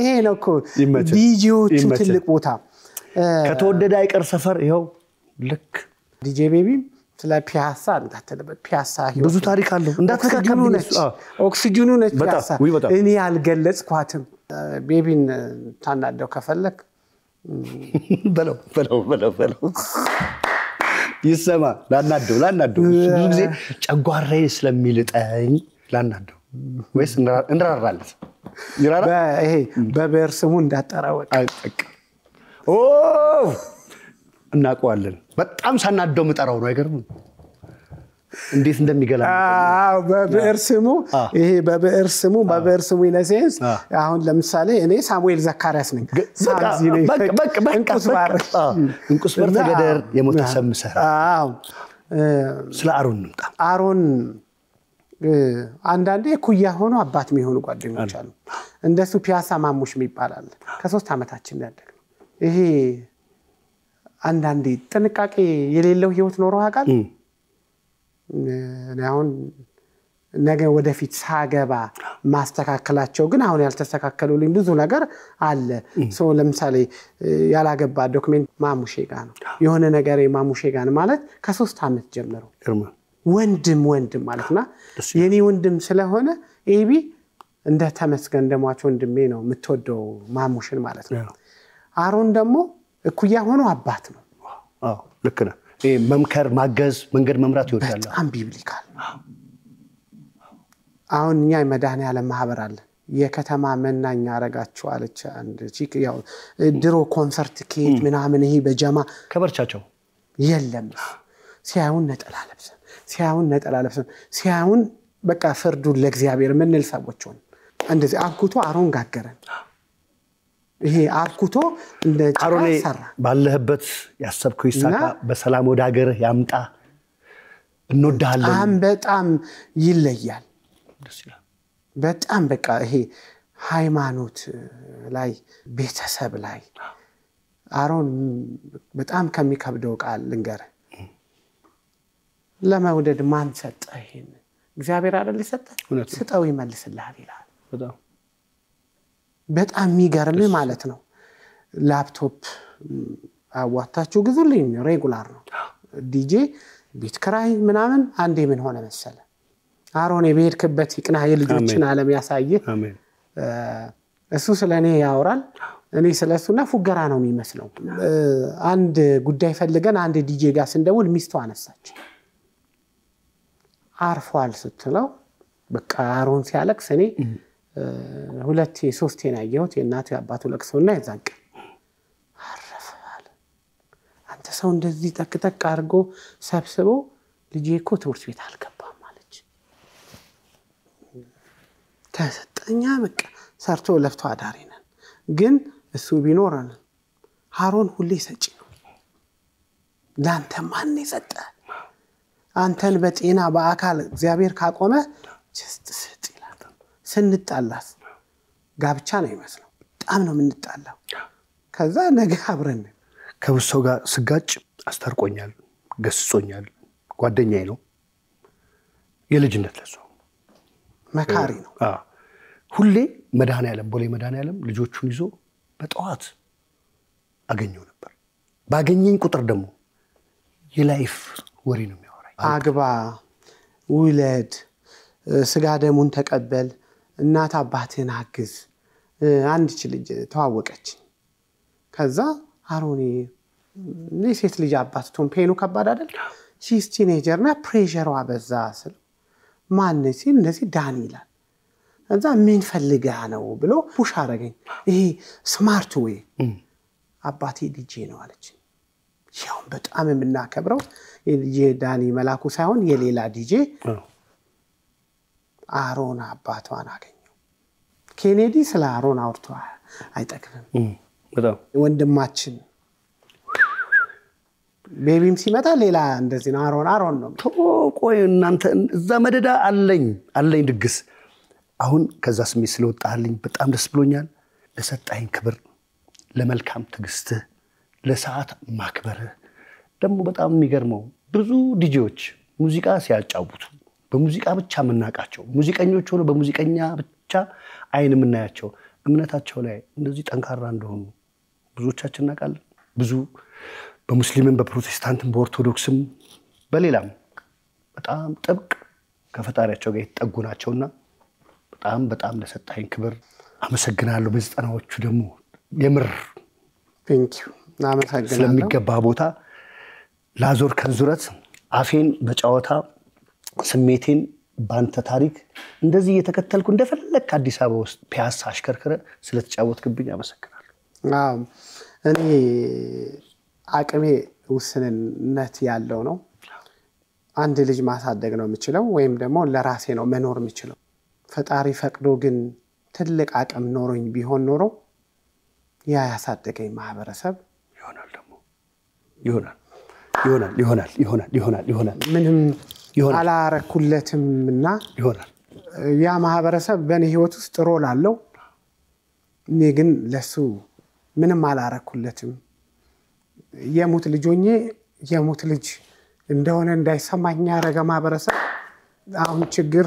ይሄ ነው እኮ ዲጂዎቹ ትልቅ ቦታ ከተወደደ አይቀር ሰፈር ይኸው ልክ ዲጄ ቤቢ ስለ ፒያሳ እንዳትለበት ፒያሳ ብዙ ታሪክ አለው እንዳትከከብኝ ኦክሲጅኑ ነች ፒያሳ እኔ ያልገለጽኳትም ቤቢን ታናደው ከፈለክ በለው ይሰማ ላናደው ብዙ ጊዜ ጨጓራዬ ስለሚልጠኝ ላናደው ወይስ እንራራለት ይራራ ይሄ በበር ስሙ እንዳጠራው አይጠቅ ኦ እናቀዋለን በጣም ሳናደው መጠራው ነው አይገርም እንዴት እንደሚገላ በበር ስሙ ይሄ በበር ስሙ ኢነሴንስ አሁን ለምሳሌ እኔ ሳሙኤል ዘካሪያስ ነኝ ሳዚ ነኝ እንቁስ በር ተገደር የሞተ ሰምሰር ስለ አሮን እንጣ አሮን አንዳንዴ ኩያ ሆኖ አባት የሚሆኑ ጓደኞች አሉ እንደሱ ፒያሳ ማሙሽ የሚባላል ከ3 አመታችን ያደግነው ይሄ አንዳንዴ ጥንቃቄ የሌለው ህይወት ኖሮ ያቃል አሁን ነገ ወደፊት ሳገባ ማስተካከላቸው ግን አሁን ያልተስተካከሉልኝ ብዙ ነገር አለ ሶ ለምሳሌ ያላገባ ዶክመንት ማሙሼ ጋር ነው የሆነ ነገር ማሙሼ ጋር ማለት ከ3 አመት ጀምሮ ወንድም ማለትና የኔ ወንድም ስለሆነ ኤቢ እንደ ተመስገን እንደማች ወንድሜ ነው የምትወደው ማሙሽን ማለት ነው አሮን ደግሞ እኩያ ሆኖ አባት ነው ልክ ነው መምከር ማገዝ መንገድ መምራት ይወዳል በጣም ቢብሊካል አሁን እኛ የመድኃኒዓለም ማህበር አለ የከተማ መናኛ አረጋቸው አለች አንድ ቺክ ያው ድሮ ኮንሰርት ኬት ምናምን ይሄ በጀማ ከበርቻቸው የለም ሲያዩን ነጠላ ለብሰን ሲያዩን በቃ ፍርዱን ለእግዚአብሔር ምንል ሰዎች ሆነ እንደዚህ አብኩቶ አሮን ጋገረን ይሄ አብኩቶ እንደ አሮን ባለህበት ያሰብከው ይሳካ በሰላም ወደ ሀገር ያምጣ እንወዳለን በጣም ይለያል በጣም በቃ ይሄ ሃይማኖት ላይ ቤተሰብ ላይ አሮን በጣም ከሚከብደው ቃል ልንገር ለማውደድ ማን ሰጠ ይሄን እግዚአብሔር አይደል ይሰጣል ስጠው ይመልስልሃል ይላል በጣም የሚገርም ማለት ነው ላፕቶፕ አዋጣችሁ ግዙልኝ ሬጉላር ነው ዲጄ ቢት ክራይ ምናምን አንዴ ምን ሆነ መሰለ አሮን የበርክበት ይቅና የልጆችን ዓለም ያሳየ አሜን እሱ ስለኔ ያወራል እኔ ስለሱና ፉገራ ነው የሚመስለው አንድ ጉዳይ ፈልገን አንድ ዲጄ ጋር ስንደውል ሚስቱ አነሳች አርፏል ስትለው በቃ አሮን ሲያለቅስ እኔ 2-3 ያየሁት የእናቱ ያባቱ ለቅሶና ያዛንቀ አረፈዋል አንተ ሰው እንደዚህ ተከተክ አርጎ ሰብስቦ ልጄ እኮ ትምህርት ቤት አልገባም ማለች ተሰጠኛ በቃ ሰርቶ ለፍቶ አዳሪ ነን ግን እሱ ቢኖርና አሮን ሁሌ ሰጪ ነው ዳንተ ማን ይሰጣ አንተን በጤና በአካል እግዚአብሔር ካቆመ just sit ይላል ስንጣላስ ጋብቻ ነው ይመስለው በጣም ነው የምንጣላው ከዛ ነገ አብረን ከብሰው ጋር ስጋጭ አስተርቆኛል ገስጾኛል ጓደኛዬ ነው የልጅነት ለሰው መካሪ ነው ሁሌ መድኃኒዓለም ቦሌ መድኃኒዓለም ልጆቹን ይዞ በጠዋት አገኘው ነበር ባገኘኝ ቁጥር ደግሞ የላይፍ ወሬ ነው የሚያወራኝ አግባ ውለድ ስጋ ደሙን ተቀበል እናት አባትን አግዝ አንድ ልጅ ተዋወቀች ከዛ አሮኒ ሴት ልጅ አባት ቶን ፔኑ ከባድ አይደል ሺስ ቲኔጀርና ፕሬሸሯ በዛ ስለ ማን ሲል እንደዚህ ዳኒ ይላል እዛ ምን ፈልጋ ነው ብሎ ፑሽ አረገኝ ይሄ ስማርት ዌይ አባቴ ዲጄ ነው አለች ያው በጣም የምናከብረው የዳኒ መላኩ ሳይሆን የሌላ ዲጄ አሮን አባቷን አገኘው ኬኔዲ ስለ አሮን አውርቶ አይጠቅምም በጣም ወንድማችን ቤቢም ሲመጣ ሌላ እንደዚህ ነው አሮን ነው ቆይ እናንተ እዛ መደዳ አለኝ ድግስ አሁን ከዛ ስሜት ስለወጣልኝ በጣም ደስ ብሎኛል ለሰጣኝ ክብር ለመልካም ትግስት ለሰዓት ማክበር ደግሞ በጣም የሚገርመው ብዙ ዲጄዎች ሙዚቃ ሲያጫውቱ በሙዚቃ ብቻ መናቃቸው ሙዚቀኞች ሆነ በሙዚቀኛ ብቻ አይን ምናያቸው እምነታቸው ላይ እንደዚህ ጠንካራ እንደሆኑ ብዙዎቻችን እናቃለን ብዙ በሙስሊምም በፕሮቴስታንትም በኦርቶዶክስም በሌላም በጣም ጥብቅ ከፈጣሪያቸው ጋር የተጠጉናቸውና በጣም ለሰጣኝ ክብር አመሰግናለሁ በዘጠናዎቹ ደግሞ የምር ቴንክ ዩ አመሰግናለሁ ስለሚገባ ቦታ ላዞር ከንዙረት አፌን በጫወታ ስሜቴን ባንተ ታሪክ እንደዚህ እየተከተልኩ እንደፈለክ አዲስ አበባ ውስጥ ፒያሳ አሽከርከረ ስለተጫወትክብኝ አመሰግናለሁ አዎ እኔ አቅሜ ውስንነት ያለው ነው አንድ ልጅ ማሳደግ ነው የምችለው ወይም ደግሞ ለራሴ ነው መኖር የምችለው ፈጣሪ ፈቅዶ ግን ትልቅ አቅም ኖሮኝ ቢሆን ኖሮ ያ ያሳደገኝ ማህበረሰብ ይሆናል ምንም አላረኩለትምና ይሆናል ያ ማህበረሰብ በኔ ህይወት ውስጥ ጥሮ ላለው እኔ ግን ለሱ ምንም አላረኩለትም የሙት ልጆኜ የሙት ልጅ እንደሆነ እንዳይሰማኝ ያረጋ ማህበረሰብ አሁን ችግር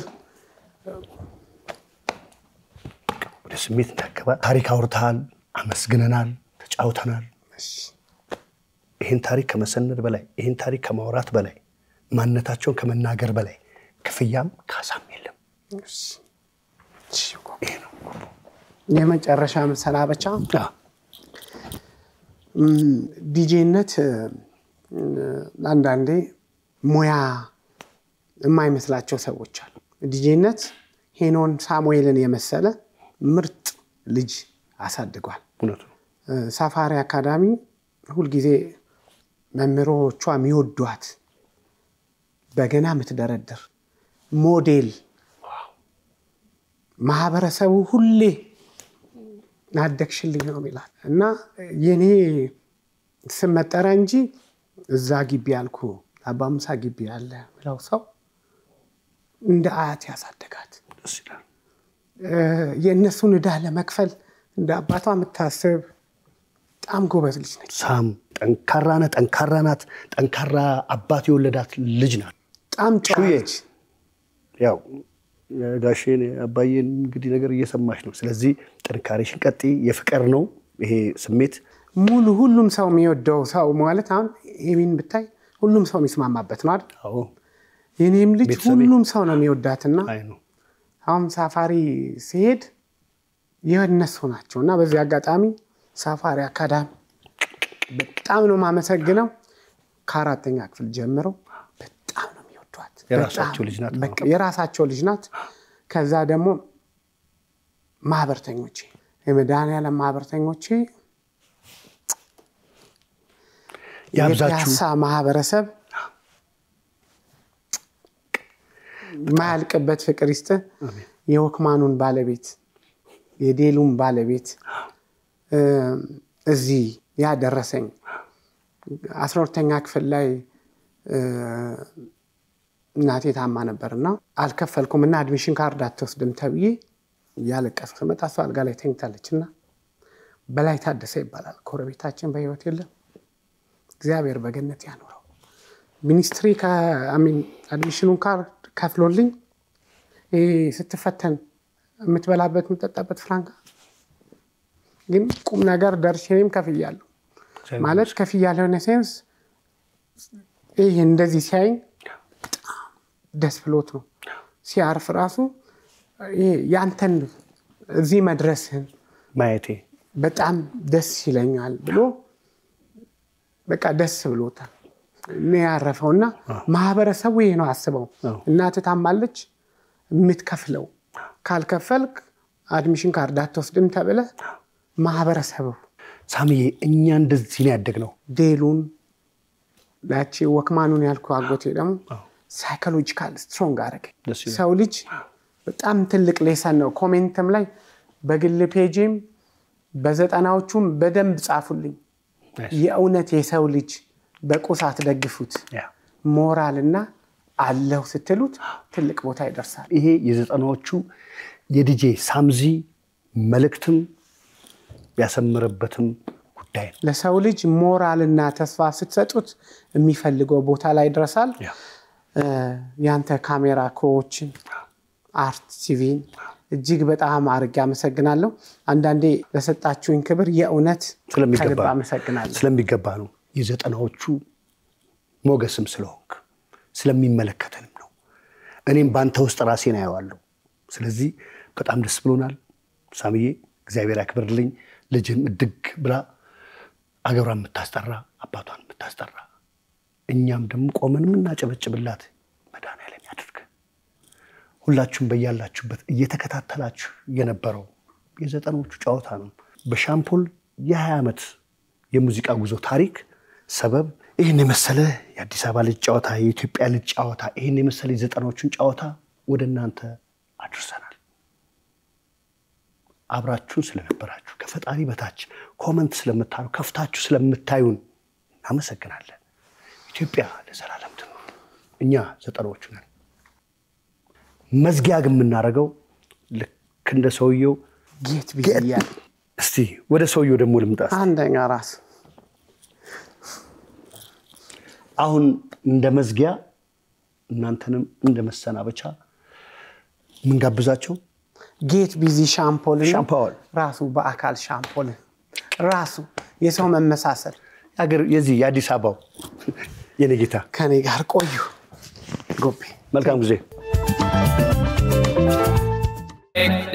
ስሜት ተከባ ታሪክ አውርታል አመስግነናል ተጫውተናል ይሄን ታሪክ ከመሰነድ በላይ ይሄን ታሪክ ከማውራት በላይ ማንነታቸውን ከመናገር በላይ ክፍያም ካሳም የለም ይሄ ነው የመጨረሻ መሰናበቻ ዲጄነት አንዳንዴ ሙያ የማይመስላቸው ሰዎች አሉ ዲጄነት ሄኖን ሳሙኤልን የመሰለ ምርጥ ልጅ አሳድጓል ሳፋሪ አካዳሚ ሁሉ ጊዜ መምሮቿ የሚወዷት በገና ምትደረደር ሞዴል ማህበረሰቡ ሁሌ ናደክሽልኝ ነው ይላል እና የኔ ስመጠራ እንጂ እዛ ግቢ ያልኩ አባምሳ ግቢ ያለ ብለው ሰው እንደ አያት ያሳደጋት ደስ ይላል የነሱን ዕዳ ለመክፈል እንደ አባቷ የምታስብ በጣም ጎበዝ ልጅ ነች ሳም ጠንካራ ናት ጠንካራ አባት የወለዳት ልጅ ናት በጣም ጨዋች ያው ጋሼን አባዬን እንግዲህ ነገር እየሰማሽ ነው ስለዚህ ጥንካሬሽን ቀጥ የፍቅር ነው ይሄ ስሜት ሙሉ ሁሉም ሰው የሚወደው ሰው ማለት አሁን ኤሚን ብታይ ሁሉም ሰው የሚስማማበት ነው አይደል አዎ የኔም ልጅ ሁሉም ሰው ነው የሚወዳትና አይ ነው አሁን ሳፋሪ ሲሄድ የነሱ ናቸውና በዚህ አጋጣሚ ሳፋሪ አካዳሚ በጣም ነው ማመሰግነው ከአራተኛ ክፍል ጀምሮ በጣም ነው የሚወዷት የራሳቸው ልጅ ናት ከዛ ደግሞ ማህበርተኞቼ የመድኃኒዓለም ማህበርተኞቼ የፒያሳ ማህበረሰብ ማልቀበት ፍቅር ይስጥ የወክማኑን ባለቤት የዴሉን ባለቤት እዚህ ያደረሰኝ 12ኛ ክፍል ላይ እናቴ ታማ ነበርና አልከፈልኩምና አድሚሽን ካርድ አትወስድም ተብዬ ያለቀስኩ መጣ ሰው አልጋ ላይ ተኝታለችና በላይ ታደሰ ይባላል ኮረቤታችን በህይወት የለም እግዚአብሔር በገነት ያኖረው ሚኒስትሪ አድሚሽኑን ካርድ ከፍሎልኝ ስትፈተን የምትበላበት የምትጠጣበት ፍራንካ ግን ቁም ነገር ደርሼም ከፍያለሁ ማለት ከፍያለሁ ነሴንስ ይሄ እንደዚህ ሲያይ ደስ ብሎት ነው ሲያርፍ ራሱ ያንተን እዚህ መድረስን ማየቴ በጣም ደስ ይለኛል ብሎ በቃ ደስ ብሎታል እኔ ያረፈውና ማህበረሰቡ ይሄ ነው አስበው እናት ታማለች የምትከፍለው ካልከፈልክ አድሚሽን ካርድ አትወስድም ተብለ ማህበረሰቡ ሳሚዬ እኛ እንደዚህ ነው ያደግነው ዴሉን ላቺ ወክማኑን ያልኩ አጎቴ ደግሞ ሳይኮሎጂካል ስትሮንግ አረገ ሰው ልጅ በጣም ትልቅ ሌሰን ነው ኮሜንትም ላይ በግል ፔጅም በዘጠናዎቹም በደንብ ጻፉልኝ የእውነት የሰው ልጅ በቁሳት ደግፉት ሞራልና አለው ስትሉት ትልቅ ቦታ ይደርሳል ይሄ የዘጠናዎቹ የዲጄ ሳምዚ መልእክትም ያሰምረበትም ጉዳይ ለሰው ልጅ ሞራልና ተስፋ ስትሰጡት የሚፈልገው ቦታ ላይ ይደርሳል ያንተ ካሜራ ክሮችን አርት ሲቪን እጅግ በጣም አርጋ አመሰግናለሁ አንዳንዴ ለሰጣችሁኝ ክብር የእውነት ከልብ አመሰግናለሁ ስለሚገባ ነው የዘጠናዎቹ ሞገስም ስለሆንክ ስለሚመለከተንም ነው እኔም ባንተ ውስጥ ራሴን አያዋለሁ ስለዚህ በጣም ደስ ብሎናል ሳሚዬ እግዚአብሔር ያክብርልኝ ልጅም እድግ ብላ አገሯን የምታስጠራ አባቷን የምታስጠራ እኛም ደግሞ ቆመን ምናጨበጭብላት መድኃኒዓለም ያድርግ ሁላችሁም በያላችሁበት እየተከታተላችሁ የነበረው የዘጠናዎቹ ጨዋታ ነው በሻምፖል የ20 ዓመት የሙዚቃ ጉዞ ታሪክ ሰበብ ይሄን የመሰለ የአዲስ አበባ ልጅ ጨዋታ የኢትዮጵያ ልጅ ጨዋታ ይሄን የመሰለ የዘጠናዎቹን ጨዋታ ወደናንተ አድርሰናል አብራችሁ ስለነበራችሁ ከፈጣሪ በታች ኮሜንት ስለምታዩ ከፍታችሁ ስለምታዩን አመሰግናለን ኢትዮጵያ ለዘላለም ትኑር እኛ ዘጠናዎቹ ነን መዝጊያ ግን ምናረጋው ልክ እንደ ሰውየው ጌት ቢያ እስቲ ወደ ሰውየው ደግሞ ልምጣ አንደኛ ራስ አሁን እንደ መዝጊያ እናንተንም እንደ መሰናበቻ ምን ጋብዛቸው ጌት ቢዚ ሻምፖል ሻምፖል ራሱ በአካል ሻምፖል ራሱ የሰው መመሳሰል ያገር የዚህ የአዲስ አበባው የነጌታ ከኔ ጋር ቆዩ ጎቤ መልካም ጊዜ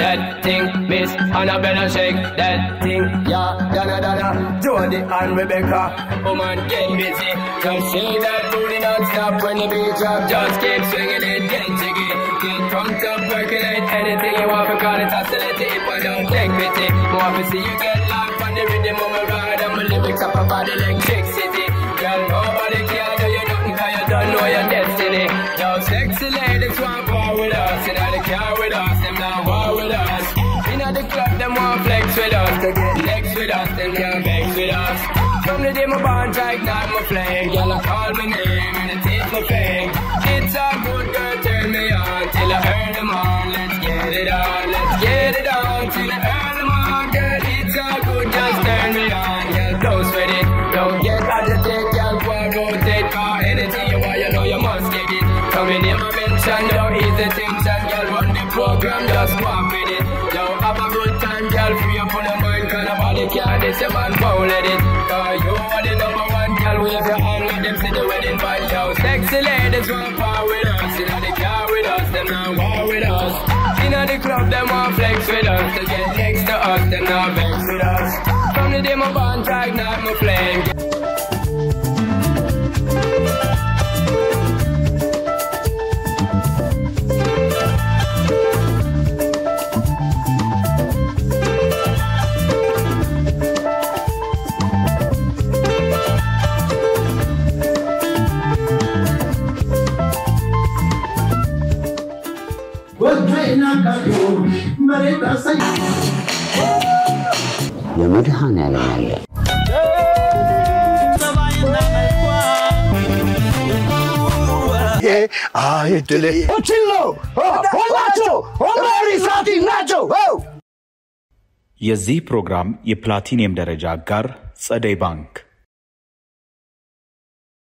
that thing miss Annabella shake that thing yeah Dana Dana Jody and Rebecca woman get busy just shake that booty non-stop when the beat drop just keep swinging it get jiggy get drunk up percolate anything you want to call it oscillate it but don't take pity more to see you get life on the rhythm of my ride and my lyrics up about the electricity girl nobody can do you nothing cause you don't know your destiny yo sexy ladies want power with us and all the car with us them now war with us inna the club them want flex with us to get next with us them can't vex with us from the day my bond ignite my flame girl I call my name and it is my fame it's a good girl turn me on till I earn them on let's get it on till I earn them on girl it's a good just turn me on girl don't sweat it don't get agitated girl go rotate car anything you want you know you must get it come in here my mention don't ease the tension girl run the program just go on with it yo have a good time girl free up on the mind cause nobody can this your man won't let it cause you are the number one girl wave your hand with them see the wedding band yo sexy ladies want power with us inna the car with us them now war with us inna the club them want flex with us to get next to us them now vex with us from the day my bond ignite my flame የመድኃኔዓለም ያለ አይድል ኦችሎ ሆላቸው ኦማሪ ሳቲ ናቸው የዚህ ፕሮግራም የፕላቲኒየም ደረጃ አጋር ጸደይ ባንክ